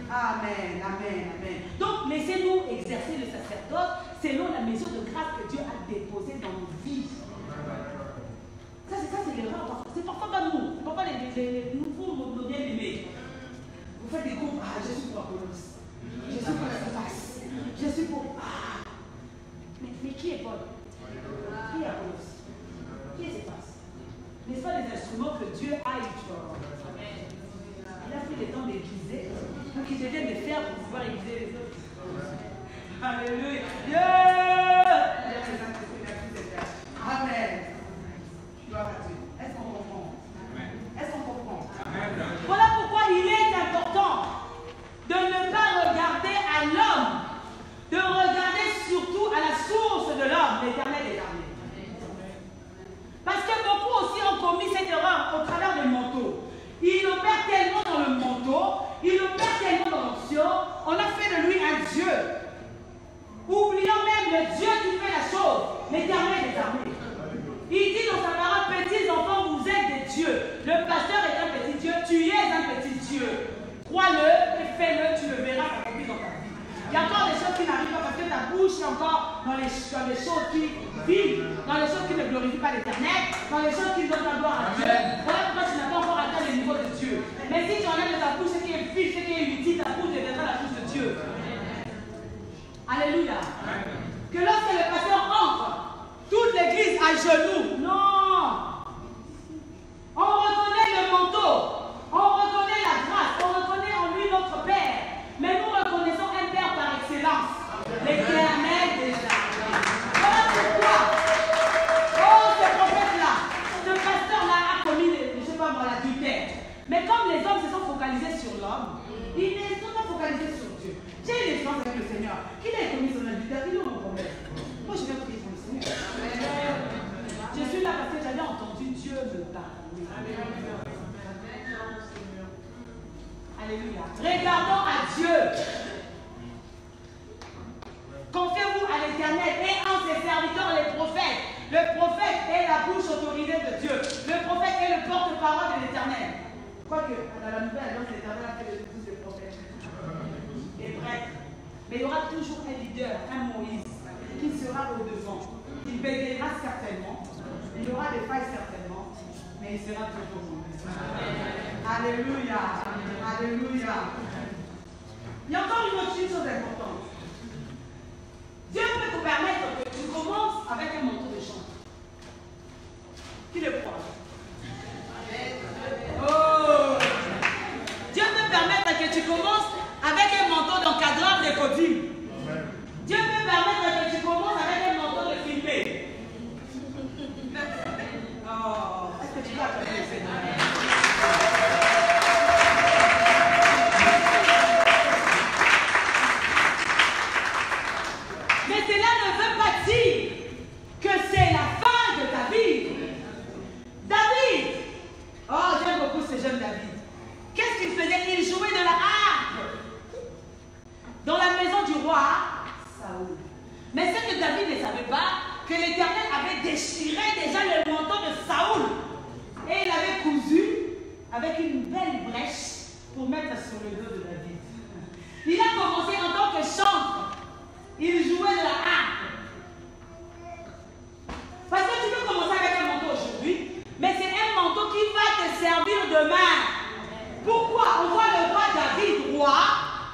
Amen, amen, amen. Donc, laissez-nous exercer le sacerdoce selon la mesure de grâce que Dieu a déposée dans nos vies. Ça, c'est l'erreur. C'est parfois pas nous. Parfois, nous bien-aimés. Vous faites des groupes. Ah, je suis pour Apollos. Je suis pour Cephas. Je suis pour. Ah. Mais qui est Paul? Qui est Apollos? Qui est Cephas? N'est-ce pas les instruments que Dieu a utilisés? Il a pris le temps d'aiguiser pour qu'ils deviennent des fers pour pouvoir aiguiser les autres. Alléluia. Amen. Est-ce qu'on comprend? Est-ce qu'on comprend? Voilà pourquoi il est important de ne pas regarder à l'homme, de regarder surtout à la source de l'homme, l'Éternel des armées. Parce que beaucoup aussi ont commis cette erreur au travers du manteau. Il opère tellement dans le manteau, il opère tellement dans l'onction, on a fait de lui un Dieu. Oubliant même le Dieu qui fait la chose, l'Éternel des armées. Il dit dans sa parole, petits enfants, vous êtes des dieux. Le pasteur est un petit Dieu, tu es un petit Dieu. Crois-le et fais-le, tu le verras s'accomplir dans ta vie. Il y a encore des choses qui n'arrivent pas parce que ta bouche est encore dans les choses qui vivent, dans les choses qui ne glorifient pas l'Éternel, dans les choses qui donnent la gloire à Dieu. Voilà pourquoi tu n'as pas encore atteint le niveau de Dieu. Mais si tu enlèves de ta bouche ce qui est vif, ce qui est utile, ta bouche deviendra la bouche de Dieu. Alléluia. Que lorsque le pasteur entre, toute l'église à genoux. Non. On reconnaît le manteau. On reconnaît la grâce. On reconnaît en lui notre Père. Mais nous reconnaissons un Père par excellence. L'Éternel des armées. Voilà pourquoi. Oh, ce prophète-là, ce pasteur-là a commis, je ne sais pas moi, l'adultère. Mais comme les hommes se sont focalisés sur l'homme, ils ne sont pas focalisés sur Dieu. J'ai une expérience avec le Seigneur. Qu'il ait commis son adultère, il a mon problème. Moi, je vais prier pour le Seigneur. Je suis là parce que j'avais entendu Dieu me parler. Alléluia. Regardons à Dieu. Confiez-vous à l'Éternel et en ses serviteurs les prophètes. Le prophète est la bouche autorisée de Dieu. Le prophète est le porte-parole de l'Éternel. Quoique, dans la nouvelle alliance, l'Éternel a fait de tous les prophètes. Les prêtres. Mais il y aura toujours un leader, un Moïse, qui sera au devant. Il bégayera certainement. Il y aura des failles certainement. Mais il sera toujours Moïse. Alléluia. Alléluia. Il y a encore une autre chose importante. Dieu peut te permettre que tu commences avec un manteau de chant. Qui le croit? Oh! Dieu peut permettre que tu commences avec un manteau d'encadreur de codines. Dieu peut permettre que tu commences avec un manteau de filmé. Oh, est-ce que tu vas appeler le Seigneur? Mais cela ne veut pas dire que c'est la fin de ta vie. David, oh j'aime beaucoup ce jeune David. Qu'est-ce qu'il faisait? Il jouait de la harpe dans la maison du roi Saoul. Mais ce que David ne savait pas, que l'Éternel avait déchiré déjà le manteau de Saoul et il avait cousu avec une belle brèche pour mettre sur le dos de David. Il a commencé en tant que chantre. Il jouait de la harpe. Parce que tu peux commencer avec un manteau aujourd'hui, mais c'est un manteau qui va te servir demain. Pourquoi? On voit le roi David, roi,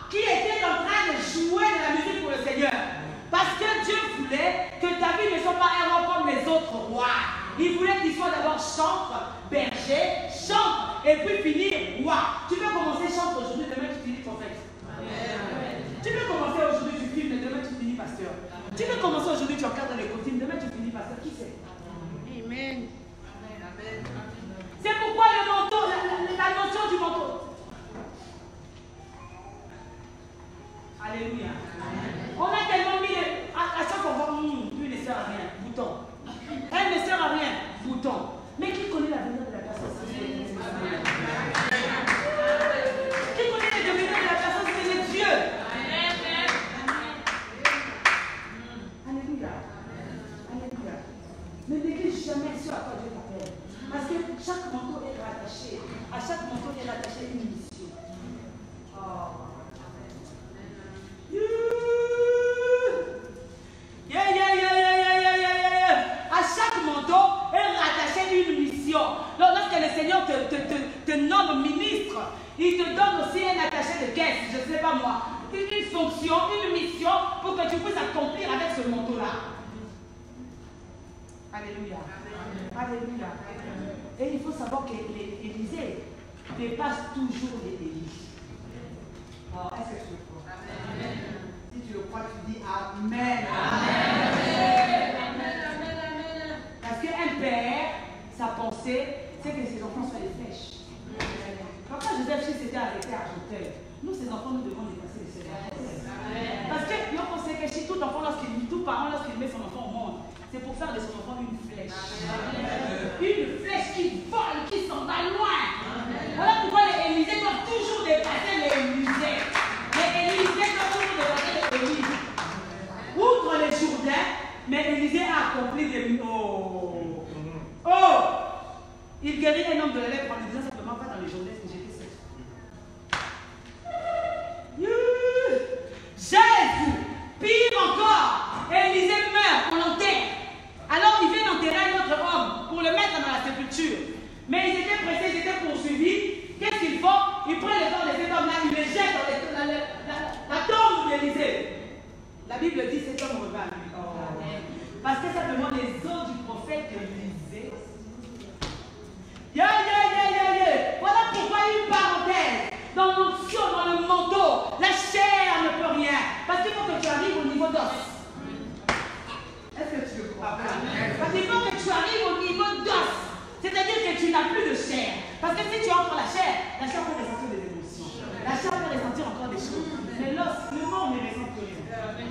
qui était en train de jouer de la musique pour le Seigneur. Parce que Dieu voulait que David ne soit pas un roi comme les autres rois. Il voulait qu'il soit d'abord chantre, berger, chantre, et puis finir roi. Tu peux commencer chantre aujourd'hui, demain tu finis prophète. Tu peux commencer aujourd'hui, tu filmes, demain tu finis pasteur. Tu peux commencer aujourd'hui, tu encadres les copines, demain tu finis pasteur. Qui sait? Amen. C'est pourquoi le manteau, la notion du manteau. Alléluia. On a tellement mis à chaque fois, lui ne sert à rien, bouton. Elle ne sert à rien, bouton. Mais qui connaît l'avenir de la personne? Qui connaît le devenir de la personne? C'est Dieu. Alléluia. caisse, je ne sais pas moi, une fonction, une mission pour que tu puisses accomplir avec ce manteau-là. Alléluia. Alléluia. Et il faut savoir que l'Élysée dépasse toujours les Élis. Oh, est-ce que tu le crois? Amen. Si tu le crois, tu dis Amen. Amen. Amen. Parce qu'un père, sa pensée, c'est que ses enfants soient des flèches. Quand Joseph s'était arrêté à Argenteuil, nous, ces enfants, nous devons dépasser les Seigneurs. Parce que nous pensons que si tout parent, lorsqu'il met son enfant au monde, c'est pour faire de son enfant une flèche. Une flèche qui vole, qui s'en va loin. Voilà pourquoi les Élysées doivent toujours dépasser les musées. Les Élysées doivent toujours dépasser les Élysées. Outre les Jourdains, mais l'Élysée a accompli des... Oh! Il guérit un homme de la lèpre en lui disant simplement pas dans les journées que j'étais seul. Jésus! Pire encore, Élisée meurt, on l'enterre. Alors il vient d'enterrer un autre homme pour le mettre dans la sépulture. Mais ils étaient pressés, ils étaient poursuivis. Qu'est-ce qu'ils font? Ils prennent le corps de cet homme-là, ils le jettent dans la tombe d'Élisée. La Bible dit cet homme revint à lui. Parce que simplement les os du prophète Élisée. Voilà pourquoi une parenthèse. Dans l'onction, dans le manteau, la chair ne peut rien. Parce qu'il faut que tu arrives au niveau d'os. Est-ce que tu le crois? Parce qu'il faut que tu arrives au niveau d'os. C'est-à-dire que tu n'as plus de chair. Parce que si tu entres la chair peut ressentir des émotions. La chair peut ressentir encore des choses. Mais l'os, le mort ne ressent plus rien.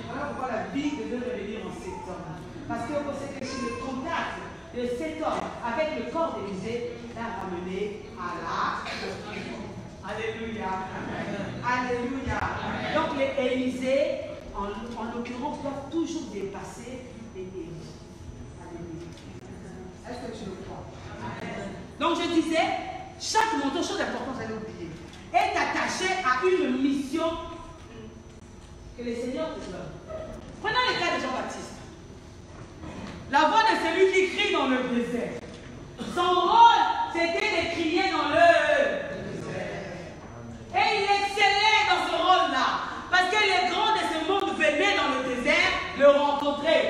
Voilà pourquoi la vie devait revenir en cet homme. Parce que c'est que chez le contact de cet homme avec le corps d'Élisée l'a ramené à la Alléluia. Alléluia. Donc les Élysées, en l'occurrence, doivent toujours dépasser les Élis. Alléluia. Est-ce que tu le crois? Donc je disais, chaque manteau, chose importante, j'allais oublier, est attaché à une mission que le Seigneur te donne. Prenons le cas de Jean-Baptiste. La voix de celui qui crie dans le désert. Son rôle, c'était de crier dans le désert. Et il excellait dans ce rôle-là. Parce que les grands de ce monde venaient dans le désert le rencontrer.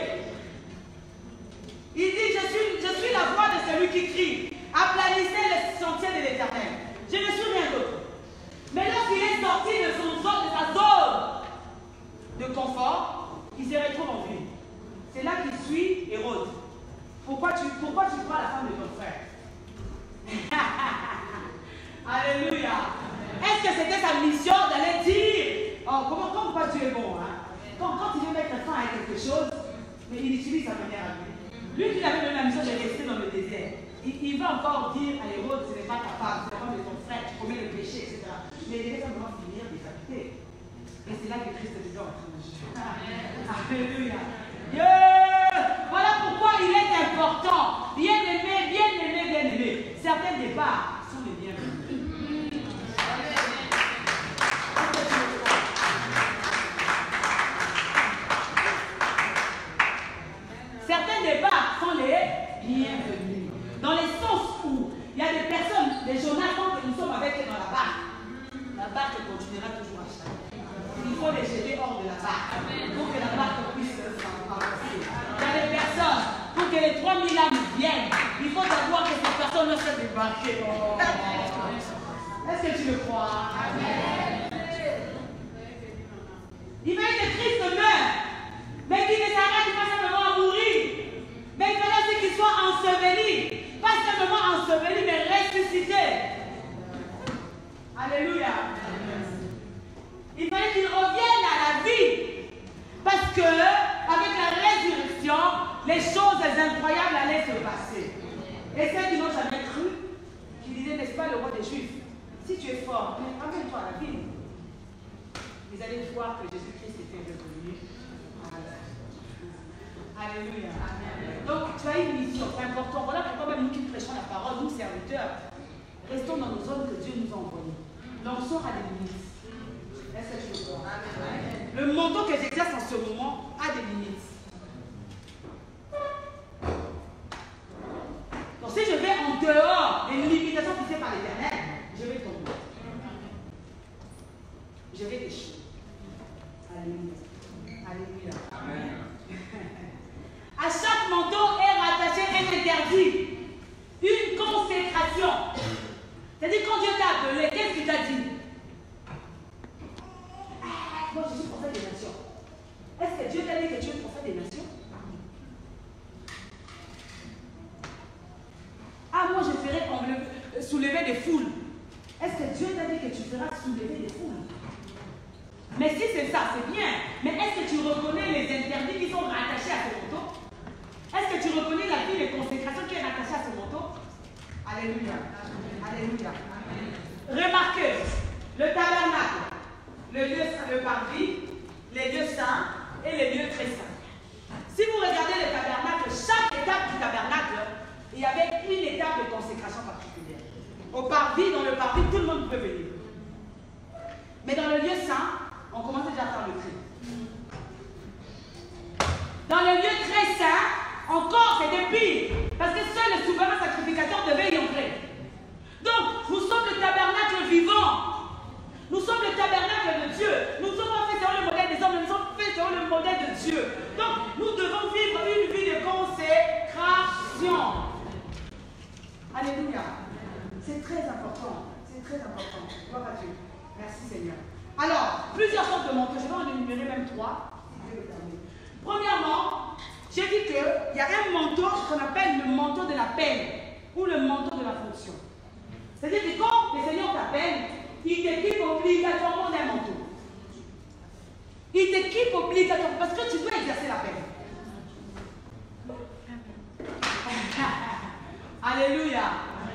Il dit, je suis la voix de celui qui crie. Aplanissez le sentier de l'Éternel. Je ne suis rien d'autre. Mais lorsqu'il est sorti de sa zone de confort, il se retrouve en ville. C'est là qu'il suit Hérode. Pourquoi tu prends la femme de ton frère? Alléluia. Est-ce que c'était sa mission d'aller dire, oh, pourquoi tu es bon, hein? Quand il veut mettre fin à quelque chose, mais il utilise sa manière à lui. Lui qui avait donné la mission de rester dans le désert, il va encore dire à Hérode, ce n'est pas ta femme, c'est la femme de ton frère, tu commets le péché, etc. Mais il devait simplement finir décapité. Et c'est là que Christ est dedans. Alléluia. Voilà pourquoi il est important. Bien aimé. Certains départs sont les bienvenus. Certains départs sont les bienvenus. Dans le sens où il y a des personnes, des Jonas, quand nous sommes avec eux dans la barque continuera toujours à chaque. Il faut les jeter hors de la barque pour que la barque puisse s'avancer. Il y a des personnes, pour que les 3000 âmes viennent, il faut savoir que ces personnes ne se débarquer. Est-ce que tu le crois? Amen. Il fallait que Christ meure, mais qu'il ne s'arrête pas simplement à mourir. Mais il fallait aussi qu'il soit enseveli. Pas simplement enseveli, mais ressuscité. Alléluia. Il fallait qu'il revienne à la vie. Parce que, avec la résurrection, les choses incroyables allaient se passer. Et ceux qui n'ont jamais cru, qui disaient, n'est-ce pas le roi des Juifs, si tu es fort, amène-toi à la vie. Vous allez voir que Jésus-Christ était revenu. Alléluia. Donc, tu as une mission, c'est important. Voilà pourquoi même nous qui prêchons la parole, nous serviteurs, restons dans nos zones que Dieu nous a envoyées. L'onction a des limites. Est-ce que tu le vois? Le manteau que j'exerce en ce moment a des limites. Donc si je vais en dehors des limitations fixées par l'Éternel, je vais tomber. je vais échouer. Alléluia. Alléluia. Amen. À chaque manteau est rattaché un interdit, une consécration. C'est-à-dire, quand Dieu t'a appelé, qu'est-ce qu'il t'a dit? Moi, je suis prophète des nations. Est-ce que Dieu t'a dit que tu es prophète des nations? Ah, moi, je ferai soulever des foules. Est-ce que Dieu t'a dit que tu feras soulever des foules? Mais si c'est ça, c'est bien. Mais est-ce que tu reconnais les interdits qui sont rattachés à ce manteau? Est-ce que tu reconnais la vie de consécration qui est rattachée à ce manteau? Alléluia. Alléluia. Remarquez, le tabernacle, le parvis, les lieux saints et les lieux très saints. Si vous regardez le tabernacle, chaque étape du tabernacle, il y avait une étape de consécration particulière. Au parvis, dans le parvis, tout le monde peut venir. Mais dans le lieu saint, on commence déjà à faire le tri. Dans le lieu très saint, encore c'était pire. Parce que seul le souverain sacrificateur devait y entrer. Donc, nous sommes le tabernacle vivant. Nous sommes le tabernacle de Dieu. Nous ne sommes pas faits selon le modèle des hommes, nous sommes faits selon le modèle de Dieu. Donc, nous devons vivre une vie de consécration. Alléluia. C'est très important. C'est très important. Gloire à Dieu. Merci Seigneur. Alors, plusieurs sortes de manteaux. Je vais en énumérer même 3. Premièrement, j'ai dit qu'il y a un manteau qu'on appelle le manteau de la peine ou le manteau de la fonction. C'est-à-dire que quand le Seigneur t'appelle, il t'équipe obligatoirement d'un manteau. Il t'équipe obligatoirement parce que tu dois exercer la peine. Alléluia.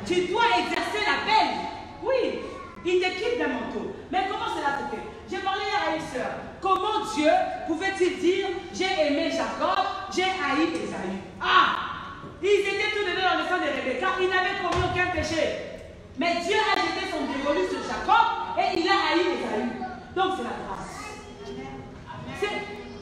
Tu dois exercer la peine. Oui, il t'équipe d'un manteau. Mais comment cela se fait? J'ai parlé hier à une sœur. Comment Dieu pouvait-il dire j'ai aimé Jacob, j'ai haï Esaü? Ah! Ils étaient tous les deux dans le sang de Rebecca, ils n'avaient commis aucun péché. Mais Dieu a jeté son dévolu sur Jacob et il a haï Esaü. Donc c'est la grâce.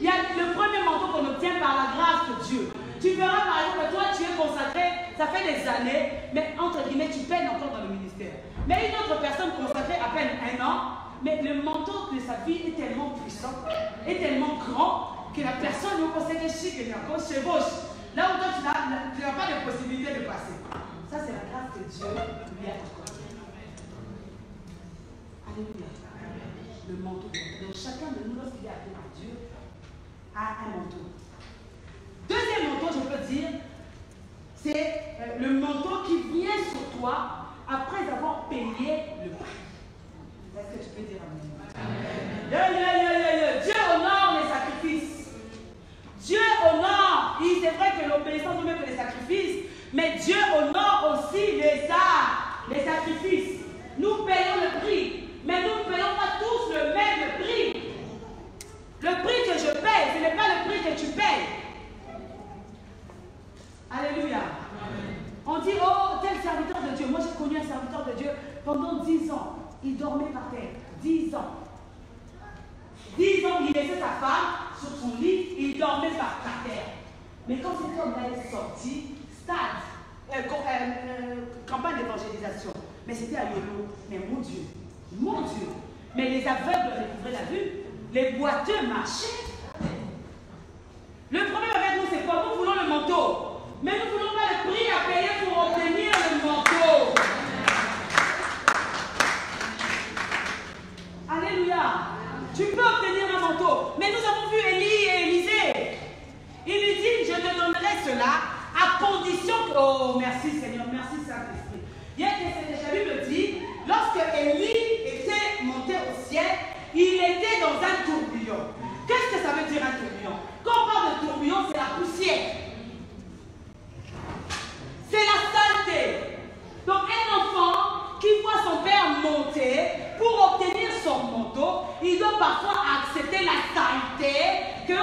Il y a le premier manteau qu'on obtient par la grâce de Dieu. Tu verras par exemple que toi tu es consacré, ça fait des années, mais entre guillemets tu peines encore dans le ministère. Mais une autre personne consacrée à peine 1 an, mais le manteau de sa vie est tellement puissant, est tellement grand, que la personne ne conseille que chic et encore chevauche. Là où toi tu n'as pas de possibilité de passer. Ça c'est la grâce que Dieu lui a accordée. Alléluia. Le manteau. Donc chacun de nous, lorsqu'il est appelé par Dieu, a un manteau. Deuxième manteau, je peux dire, c'est le manteau qui vient sur toi après avoir payé le prix. Est-ce que tu peux dire amen? Dieu honore les sacrifices. Dieu honore. C'est vrai que l'obéissance vaut mieux que les sacrifices, mais Dieu honore aussi les sacrifices. Nous payons le prix, mais nous ne payons pas tous le même prix. Le prix que je paye, ce n'est pas le prix que tu payes. Alléluia. On dit, oh, tel serviteur de Dieu. Moi, j'ai connu un serviteur de Dieu pendant 10 ans. Il dormait par terre. 10 ans. 10 ans, il laissait sa femme sur son lit et il dormait par terre. Mais quand cet homme-là est sorti, campagne d'évangélisation. Mais c'était à Yolo. Mais mon Dieu. Mais les aveugles recouvraient la vue. Les boiteux marchaient. Le problème avec nous, c'est quoi? Nous voulons le manteau. Mais nous ne voulons pas le prix à payer pour obtenir le manteau. Alléluia. Tu peux obtenir un manteau. Mais nous avons vu Élie et Élisée. Il lui dit, je te donnerai cela à condition que... Oh, merci Seigneur, merci Saint-Esprit. Hier, Jésus me dit, lorsque Élie était monté au ciel, il était dans un tourbillon. Qu'est-ce que ça veut dire un tourbillon? Quand on parle de tourbillon, c'est la poussière. C'est la saleté. Donc un enfant qui voit son père monter pour obtenir son manteau, il doit parfois accepter la saleté que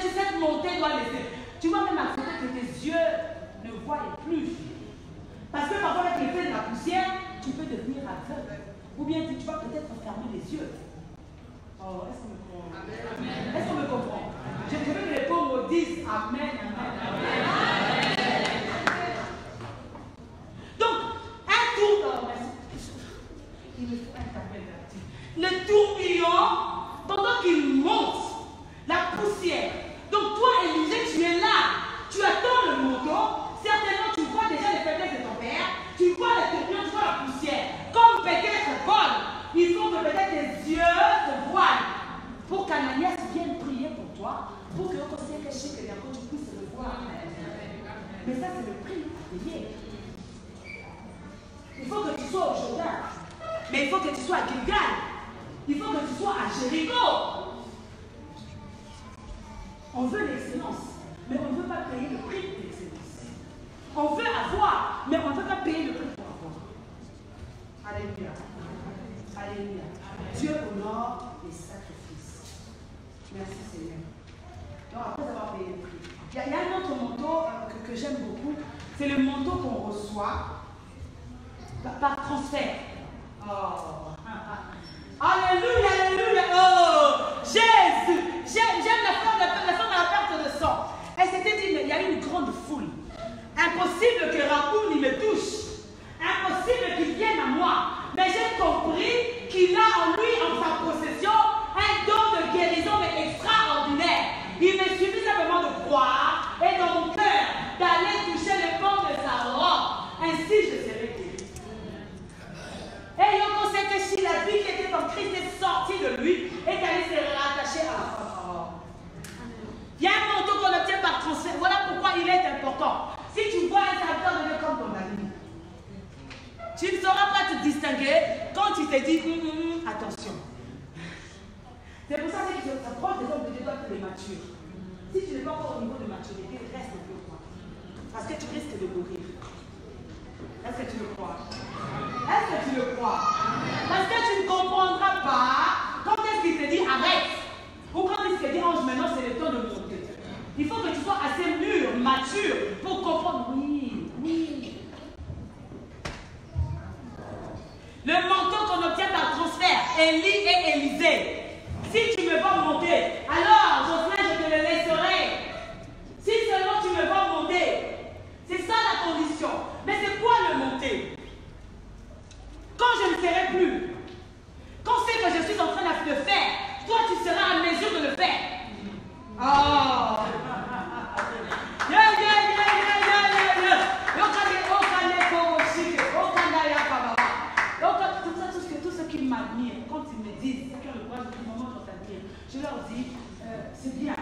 cette montée doit laisser. Tu dois même accepter que tes yeux ne voient plus. Parce que parfois avec l'effet de la poussière, tu peux devenir aveugle. Ou bien tu vas peut-être fermer les yeux. Oh, est-ce qu'on me comprend? Est-ce qu'on me comprend? Je veux que les pauvres disent Amen, Amen, Amen. Donc, un tour, il me faut un tapel là-dessus. Le tourbillon Mais il faut que tu sois à Gilgal. Il faut que tu sois à Jéricho. On veut l'excellence, mais on ne veut pas payer le prix de l'excellence. On veut avoir, mais on ne veut pas payer le prix pour avoir. Alléluia. Alléluia. Dieu honore les sacrifices. Merci Seigneur. Donc après avoir payé le prix. Il y a un autre manteau que j'aime beaucoup. C'est le manteau qu'on reçoit par transfert. Oh. Alléluia, alléluia. Oh, Jésus. J'aime la femme à la perte de sang. Elle s'était dit, mais il y a une grande foule. Impossible que Raoul il me touche. Impossible qu'il vienne à moi. Mais j'ai compris qu'il a en lui, en sa possession, un don de guérison mais extraordinaire. Il me suffit simplement de croire et dans mon cœur d'aller toucher le pan de sa robe. Ainsi je serai guéri. Et donc on sait que si la vie qui était en Christ est sortie de lui et qu'elle s'est rattachée à la robe. Il y a un manteau qu'on obtient par transfert. Voilà pourquoi il est important. Si tu vois un serviteur de Dieu comme ton ami, tu ne sauras pas te distinguer quand il te dit attention. C'est pour ça que tu t'approches des hommes de Dieu, toi tu es mature. Si tu n'es pas encore au niveau de maturité, reste un peu quoi. Parce que tu risques de mourir. Est-ce que tu le crois? Est-ce que tu le crois? Parce que tu ne comprendras pas quand est-ce qu'il te dit arrête. Ou quand est-ce qu'il te dit ange, maintenant c'est le temps de monter. Il faut que tu sois assez mûr, mature pour comprendre. Oui, oui. Le manteau qu'on obtient par transfert, Élie et Élisée. Si tu me vois monter, alors Jocelyn, je te le laisserai. Si seulement tu me vois monter, c'est ça la condition. Mais c'est quoi le monter? Quand je ne serai plus, quand c'est que je suis en train de le faire, toi tu seras à mesure de le faire. Oh! Tout ce qui m'admire, quand ils me disent, c'est que le courage du moment dans ta vie, je leur dis, c'est bien.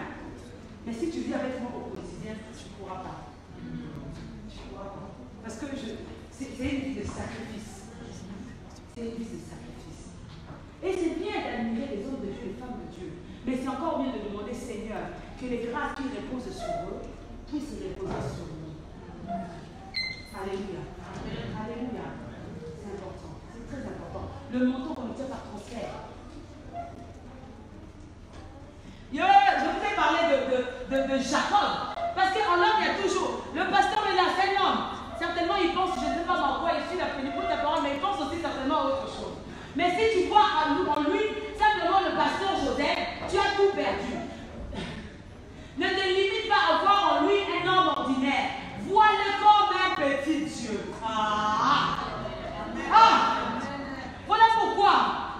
Mais si tu vis avec moi au quotidien, tu ne pourras pas. Tu ne pourras pas. Parce que c'est une vie de sacrifice. C'est une vie de sacrifice. Et c'est bien d'admirer les hommes de Dieu, les femmes de Dieu. Mais c'est encore mieux de demander, Seigneur, que les grâces qui reposent sur eux puissent reposer sur nous. Alléluia. Alléluia. C'est important. C'est très important. Le manteau qu'on obtient par transfert. Je vous ai parlé de Jacob. Parce qu'en l'homme, il y a toujours. Le pasteur est là, c'est un homme. Certainement, il pense, je ne sais pas dans quoi il suit la plénitude de ta parole, mais il pense aussi certainement à autre chose. Mais si tu vois en lui, simplement le pasteur Joseph, tu as tout perdu. Ne te limite pas à voir en lui un homme ordinaire. Vois-le comme un petit Dieu. Voilà pourquoi,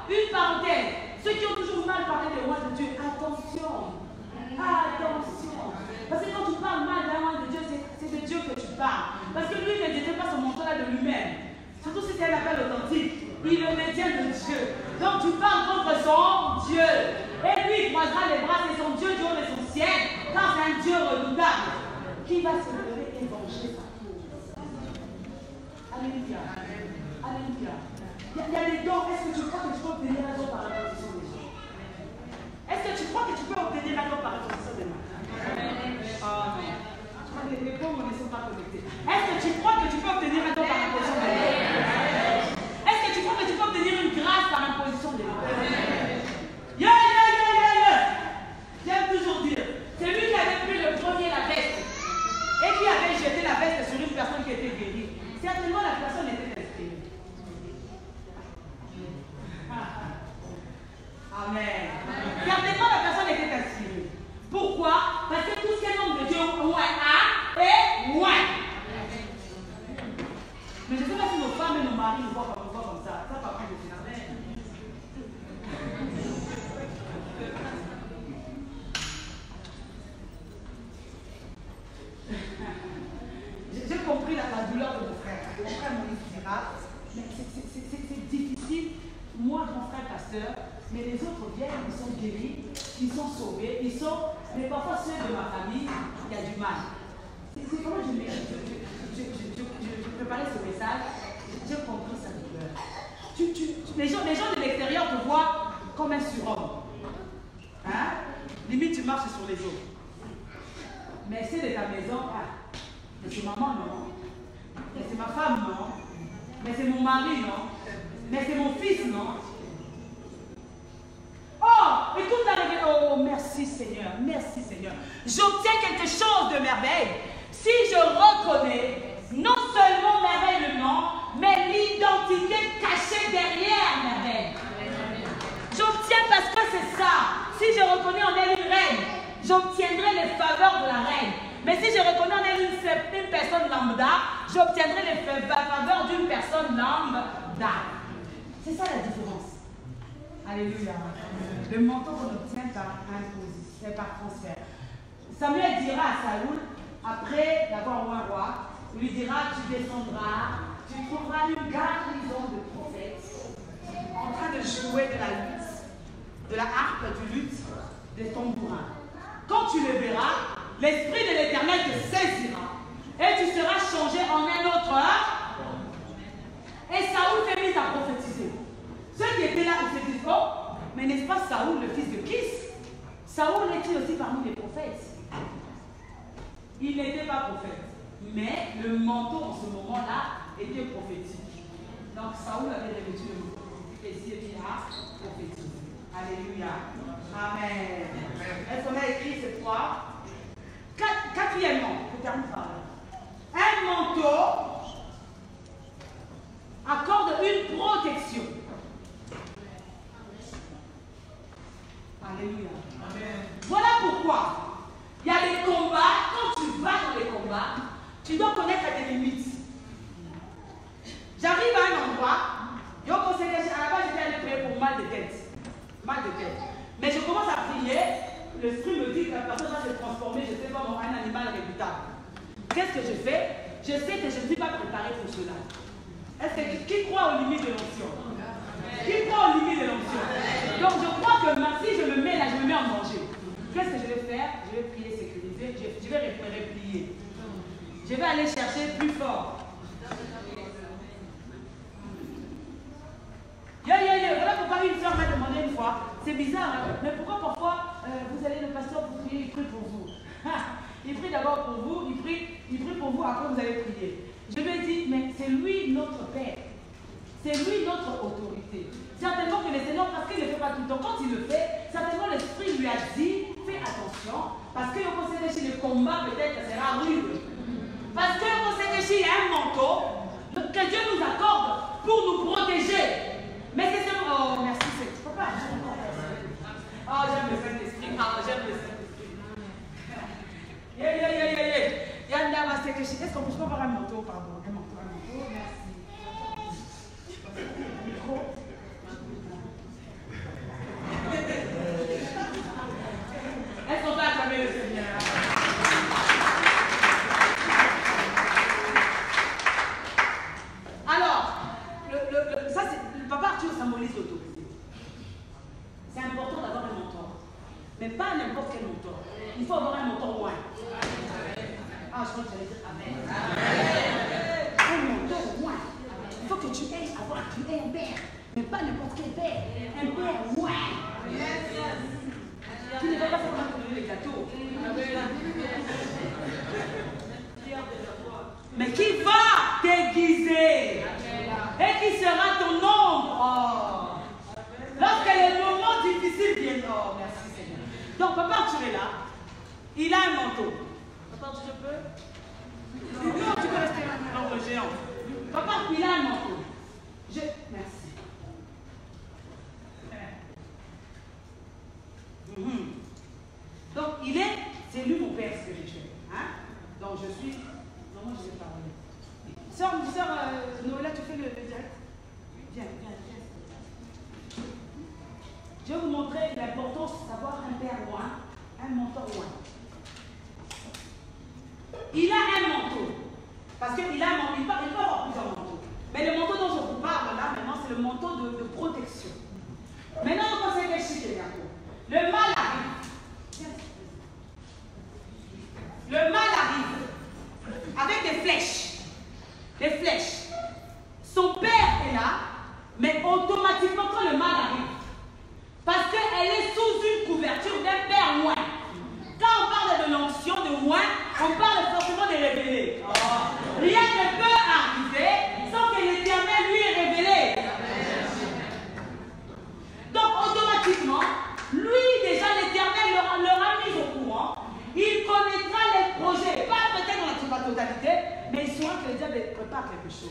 une parenthèse, ceux qui ont toujours mal parlé des rois de Dieu, attention. Attention. Parce que quand tu parles mal d'un roi de Dieu, c'est de Dieu que tu parles. Parce que lui ne détient pas son manteau-là de lui-même. Surtout si c'est un appel authentique. Il le détient de Dieu. Donc tu parles contre son Dieu. Et lui, il croisera les bras, c'est son Dieu du haut de son ciel. Quand c'est un Dieu redoutable, qui va se lever et venger sa cause. Alléluia. Alléluia. Il y a des dons. Est-ce que tu crois que tu peux obtenir un don par la position des gens? Est-ce que tu crois que tu peux obtenir un don par la position des mains? Les pauvres ne sont pas connectés. Est-ce que tu crois que tu peux obtenir un don par la position des mains? Est-ce que tu crois que tu peux obtenir une grâce par la position des mains? J'aime toujours dire, c'est lui qui avait pris le premier la veste et qui avait jeté la veste sur une personne qui était guérie. Certainement la personne était inspirée. Amen. Certainement la personne était inspirée. Pourquoi? Parce que tout ce qu'un homme de Dieu a et moins. Mais je ne sais pas si nos femmes et nos maris nous voient comme ça. Ça, par contre, je dis amen. J'ai compris la douleur de mon frère. Mon frère Moïse dira, mais c'est difficile. Moi, mon frère pasteur, mais les autres viennent, ils sont guéris, ils sont sauvés, ils sont. Mais parfois, ceux de ma famille, il y a du mal. C'est comment je préparais ce message, j'ai compris sa douleur. les gens de l'extérieur te voient comme un surhomme. Hein? Limite, tu marches sur les autres. Mais c'est de ta maison, ah, mais c'est maman, non. Mais c'est ma femme, non. Mais c'est mon mari, non. Mais c'est mon fils, non. Oh, écoute la révélation. Oh, merci Seigneur, merci Seigneur. J'obtiens quelque chose de merveille si je reconnais non seulement merveille le nom, mais l'identité cachée derrière merveille. J'obtiens parce que c'est ça. Si je reconnais en elle une reine, j'obtiendrai les faveurs de la reine. Mais si je reconnais en elle une personne lambda, j'obtiendrai les faveurs d'une personne lambda. C'est ça la différence. Alléluia. Le manteau qu'on obtient par imposition, par transfert. Samuel dira à Saoul, après l'avoir oint roi, il lui dira, tu descendras, tu trouveras une garnison de prophètes en train de jouer de la lutte, de la harpe, du luth, des tambourins. Quand tu le verras, l'Esprit de l'Éternel te saisira et tu seras changé en un autre. Et Saoul s'est mis à prophétiser. Ceux qui étaient là, ils se disent, oh, mais n'est-ce pas Saoul, le fils de Kis? Saoul était aussi parmi les prophètes. Il n'était pas prophète. Mais le manteau en ce moment-là était prophétique. Donc Saoul avait revêtu le manteau. Et s'il a prophétisé. Alléluia. Amen. Est-ce qu'on a écrit ces trois? Quatrièmement, je termine par là. Un manteau accorde une protection. Alléluia. Amen. Voilà pourquoi il y a des combats. Quand tu vas dans les combats, tu dois connaître tes limites. J'arrive à un endroit, à la base j'étais allé prier pour mal de tête. Mal de tête. Mais je commence à prier, l'esprit me dit que la personne va se transformer, je ne sais pas, en un animal redoutable. Qu'est-ce que je fais? Je sais que je ne suis pas préparé pour cela. Est-ce que qui croit aux limites de l'onction? Qui croit aux limites de l'onction? Donc je crois que si je me mets là, je me mets en danger. Qu'est-ce que je vais faire? Je vais prier, sécuriser, je vais replier. Je vais aller chercher plus fort. Voilà pourquoi une soeur m'a demandé une fois, c'est bizarre, hein? Mais pourquoi parfois vous allez le pasteur pour prier, il prie pour vous. Il prie d'abord pour vous, il prie pour vous, après vous allez prier. Je lui ai dit, mais c'est lui notre Père. C'est lui notre autorité. Certainement que le Seigneur, parce qu'il ne le fait pas tout le temps, quand il le fait, certainement l'Esprit lui a dit, fais attention, parce que le combat peut-être sera rude. Parce que il y a un manteau que Dieu nous accorde pour nous protéger. Mais c'est seulement... Oh, merci, c'est... Papa, j'aime le Saint-Esprit. Ah, j'aime le Saint-Esprit. Est-ce qu'on peut avoir un manteau, pardon? Un manteau, merci. Micro. Est-ce qu'on peut acclamer le Seigneur? Alors, le papa Arthur symbolise l'autorité. C'est important d'avoir un mentor. Mais pas n'importe quel mentor. Il faut avoir un mentor loin. Ah, je crois que j'allais dire Amen. Un mentor loin. Il faut que tu aies un père. Mais pas n'importe quel père. Un père loin. Tu ne vas pas faire comme les gâteaux. Mais qui va t'aiguiser et qui sera ton ombre. Oh. Lorsque les moments difficiles viennent. Oh, merci Seigneur. Donc, papa Arthur est là. Il a un manteau. Papa, tu peux? Non, tu peux rester dans le géant. Papa, il a un manteau. Merci. Donc, c'est lui mon père spirituel. Hein? Donc, je suis. Non, moi, je vais parler. Sœur Noëlla, tu fais le direct? Viens. Je vais vous montrer l'importance d'avoir un père loin, un mentor loin. Il a un manteau. Parce qu'il a un manteau. Il peut avoir plusieurs manteaux. Mais le manteau dont je vous parle là, maintenant, c'est le manteau de protection. Maintenant, on conseille les chiffres, le mal arrive. Le mal arrive avec des flèches. Des flèches. Son quelque chose.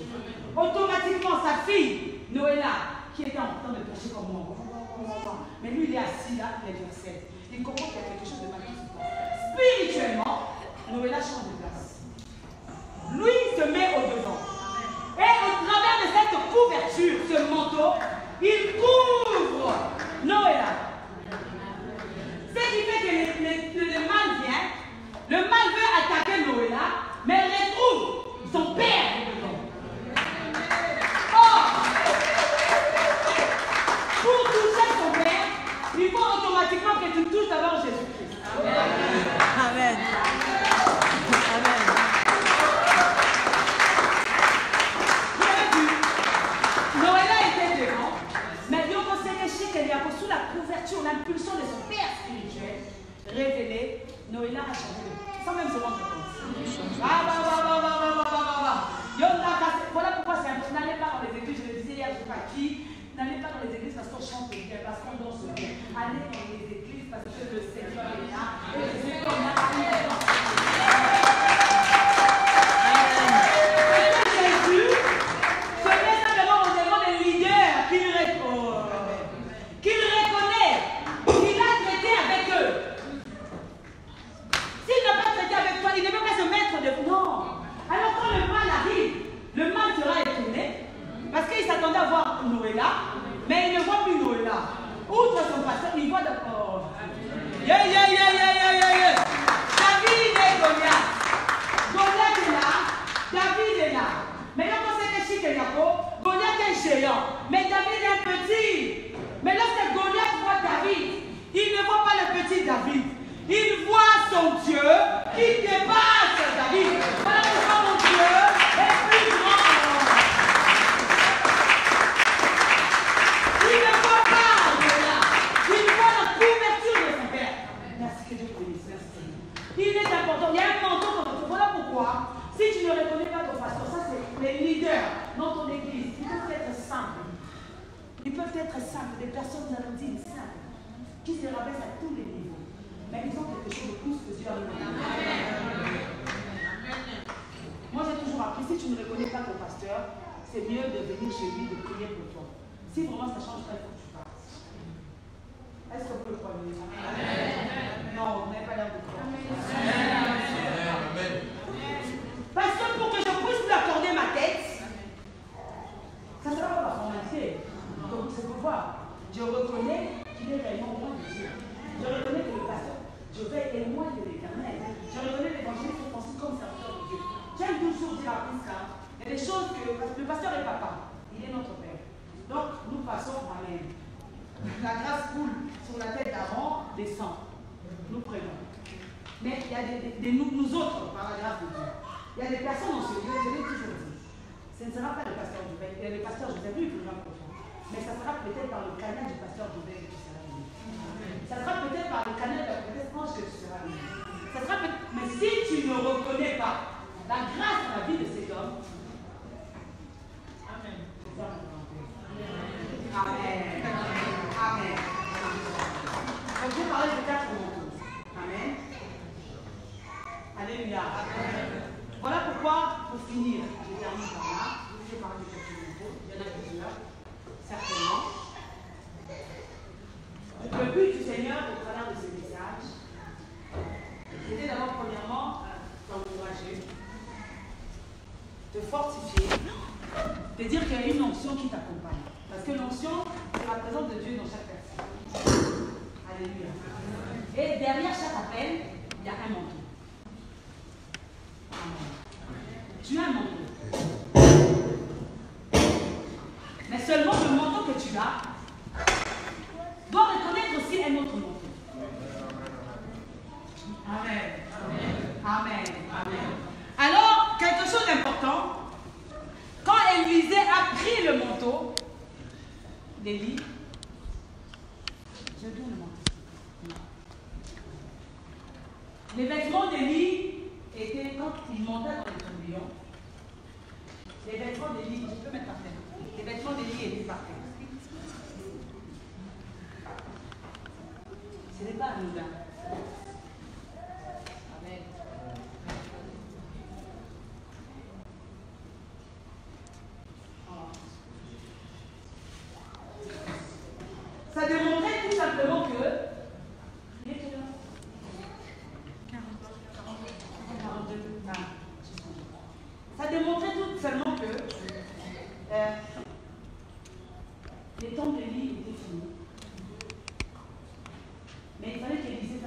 Automatiquement, sa fille, Noëlla, qui était en train de prêcher comme moi, mais lui, il est assis là, il est versé. Il comprend qu'il y a quelque chose de magnifique. Spirituellement, Noëlla change de place. Lui se met au-devant. Et au travers de cette couverture, ce manteau, il couvre Noëlla. Ce qui fait que le mal vient, le mal veut attaquer Noëlla, mais elle retrouve son père dedans. Or, pour toucher son père, il faut automatiquement que tu touches d'abord Jésus-Christ. Amen. Amen. Vous avez vu, Noëlla était devant, mais Dieu conseille qu'elle y a sous la couverture, l'impulsion de son père spirituel révélé, Noëlla a changé de sans même se rendre compte. Voilà pourquoi c'est important. N'allez pas dans les églises, je le disais hier, je ne sais pas qui, n'allez pas dans les églises parce qu'on chante bien, parce qu'on danse bien. Allez dans les églises parce que le Seigneur est là et le Seigneur est là. Jésus, ce n'est simplement au niveau des leaders qu'il reconnaît qu'il a traité avec eux. S'il n'a pas traité avec toi, il ne peut pas se mettre de... Non. Alors quand le mal arrive, le mal sera étonné. Parce qu'il s'attendait à voir Noëlla, mais il ne voit plus Noëlla. Outre son pasteur, il voit d'abord. David et Goliath. Goliath est là, David est là. Mais là, on sait que Chic et Jacob, Goliath est géant. Mais David est petit. Mais lorsque Goliath voit David, il ne voit pas le petit David. Il voit son Dieu qui dépasse David. Voilà pourquoi mon Dieu est plus grand. Il ne voit pas Noëlla. Il voit la couverture de son père. Merci que Dieu bénisse. Merci Seigneur. Il est important. Il y a un manteau dans notre. Voilà pourquoi, si tu ne reconnais pas ton pasteur, ça c'est les leaders dans ton église. Ils peuvent être simples. Ils peuvent être simples. Des personnes, nous allons dire, simples, qui se rabaissent à tous les niveaux. Mais ils ont quelque chose de plus que Dieu a donné. Moi, j'ai toujours appris, si tu ne reconnais pas ton pasteur, c'est mieux de venir chez lui, de prier pour toi. Si vraiment ça change, il faut que tu partes. Est-ce qu'on peut le croire? Non, vous n'avez pas l'air de croire. Parce que pour que je puisse lui accorder ma tête, ça ne sera pas ma formalité. Donc, c'est pour voir. Je reconnais qu'il est réellement loin de Dieu. Je reconnais que le pasteur, je vais éloigner de l'Éternel. Je reconnais l'évangile qui pense comme serviteur de Dieu. J'aime toujours dire à Prisca, il y a des choses que le pasteur est papa, il est notre père. Donc nous passons, amen. La grâce coule sur la tête d'Aaron, descend. Nous prenons. Mais il y a nous autres, par la grâce de Dieu. Il y a des personnes dans ce lieu, je l'ai toujours dit. Ce ne sera pas le pasteur Joubert, il y a le pasteur Joseph, lui, il plus profond. Mais ça sera peut-être par le canal du pasteur Joubert que tu seras venu. Ça sera peut-être par le canal de la prophétesse Ange que tu seras venu. Ça sera peut-être. Mais si tu ne reconnais pas la grâce dans la vie de cet homme, amen. Amen. Amen. Donc, je vais parler de 4 manteaux. Amen. Alléluia. Voilà pourquoi, pour finir, je termine par là. Je vais parler de 4 manteaux. Il y en a plusieurs, certainement. Le but du Seigneur au travers de ce message, c'était d'abord premièrement t'encourager, te fortifier, te dire qu'il y a une onction qui t'accompagne. Parce que l'onction, c'est la présence de Dieu dans chaque personne. Alléluia. Et derrière chaque appel, il y a un manteau. Amen. Tu as un manteau. Mais seulement le manteau que tu as doit reconnaître aussi un autre manteau. Amen. Amen. Amen. Alors, quelque chose d'important, quand Élisée a pris le manteau d'Élie, je donne le manteau. Les vêtements d'Élie étaient, quand il montait dans les tourbillons, les vêtements d'Élie, je peux mettre par terre, les vêtements d'Élie étaient par terre. Ce n'est pas anodin. Amen.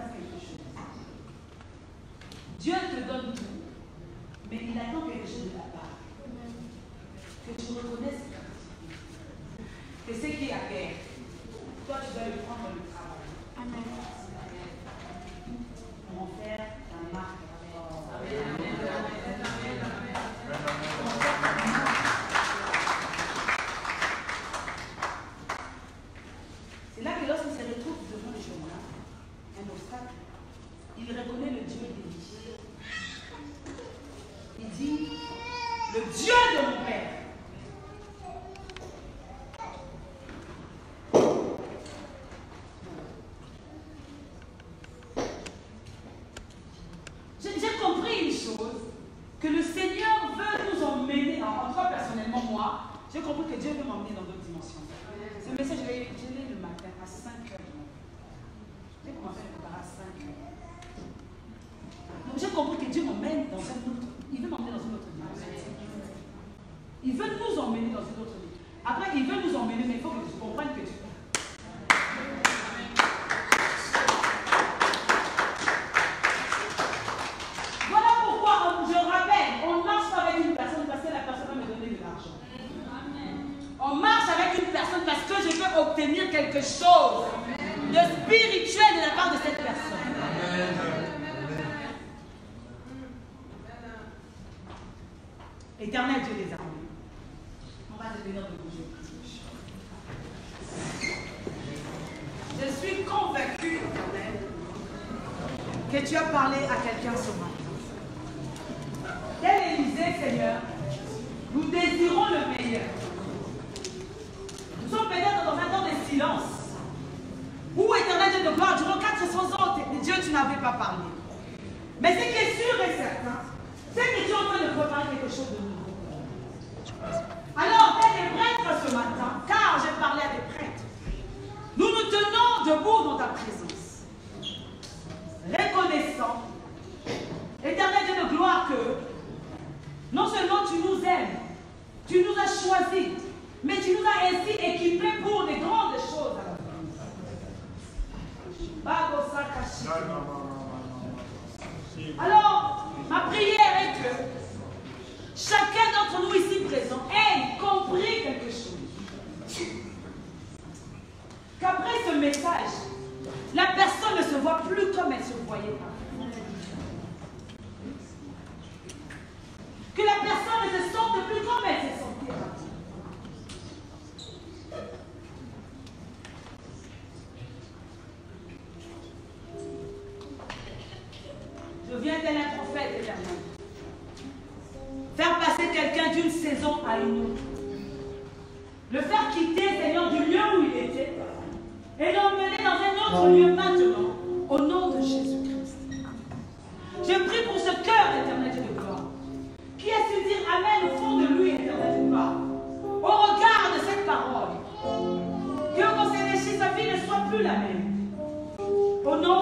fasse quelque chose. Dieu te donne tout, mais il attend quelque chose de ta part. Que tu reconnaisses que ce qui est à terre, toi tu dois le prendre dans le travail. Amen. Pour en faire ta marque. C'est là que lorsqu'il se retrouve devant le chemin, un obstacle, il reconnaît le Dieu d'Élie. Il dit, le Dieu de mon père. J'ai compris une chose, que le Seigneur veut nous emmener, en tout cas personnellement moi, j'ai compris que Dieu veut m'emmener dans d'autres dimensions. Ce message, je l'ai le matin à 5 h. J'ai commencé à le préparer à 5 h. Donc j'ai compris que Dieu m'emmène dans un autre, il veut m'emmener dans une autre dimension. Il veut nous emmener dans une autre dimension. Après, il veut nous emmener, mais il faut que tu comprennes que tu peux. Voilà pourquoi je rappelle, on ne marche pas avec une personne parce que la personne va me donner de l'argent. On marche avec une personne parce que je veux obtenir quelque chose de spirituel de la part de cette personne. Éternel Dieu des armées, on va devenir de bouger. Je suis convaincue, Éternel, que tu as parlé à quelqu'un ce matin. Tel Élisée, Seigneur, nous désirons le meilleur. Nous sommes peut-être dans un temps de silence. Où, Éternel Dieu de gloire, durant 400 ans, Dieu, tu n'avais pas parlé. Mais ce qui est sûr et certain, c'est que tu es en train de préparer quelque chose de nouveau. Alors, tel des prêtres ce matin, car j'ai parlé à des prêtres, nous nous tenons debout dans ta présence, reconnaissant, Éternel Dieu de gloire, que non seulement tu nous aimes, tu nous as choisis, mais tu nous as ainsi équipés pour des grandes choses à l'avenir. Alors, ma prière est que chacun d'entre nous ici présents ait compris quelque chose. Qu'après ce message, la personne ne se voit plus comme elle se voyait avant. Que la personne ne se sente plus comme elle se sentait avant. Je viens tel un prophète éternel. Faire passer quelqu'un d'une saison à une autre. Le faire quitter, Seigneur, du lieu où il était et l'emmener dans un autre lieu maintenant, au nom de Jésus-Christ. Je prie pour ce cœur, éternel Dieu de gloire, qui a su dire Amen au fond de lui, éternel Dieu de gloire, au regard de cette parole. Que quand c'est déchiré, sa vie ne soit plus la même. Au nom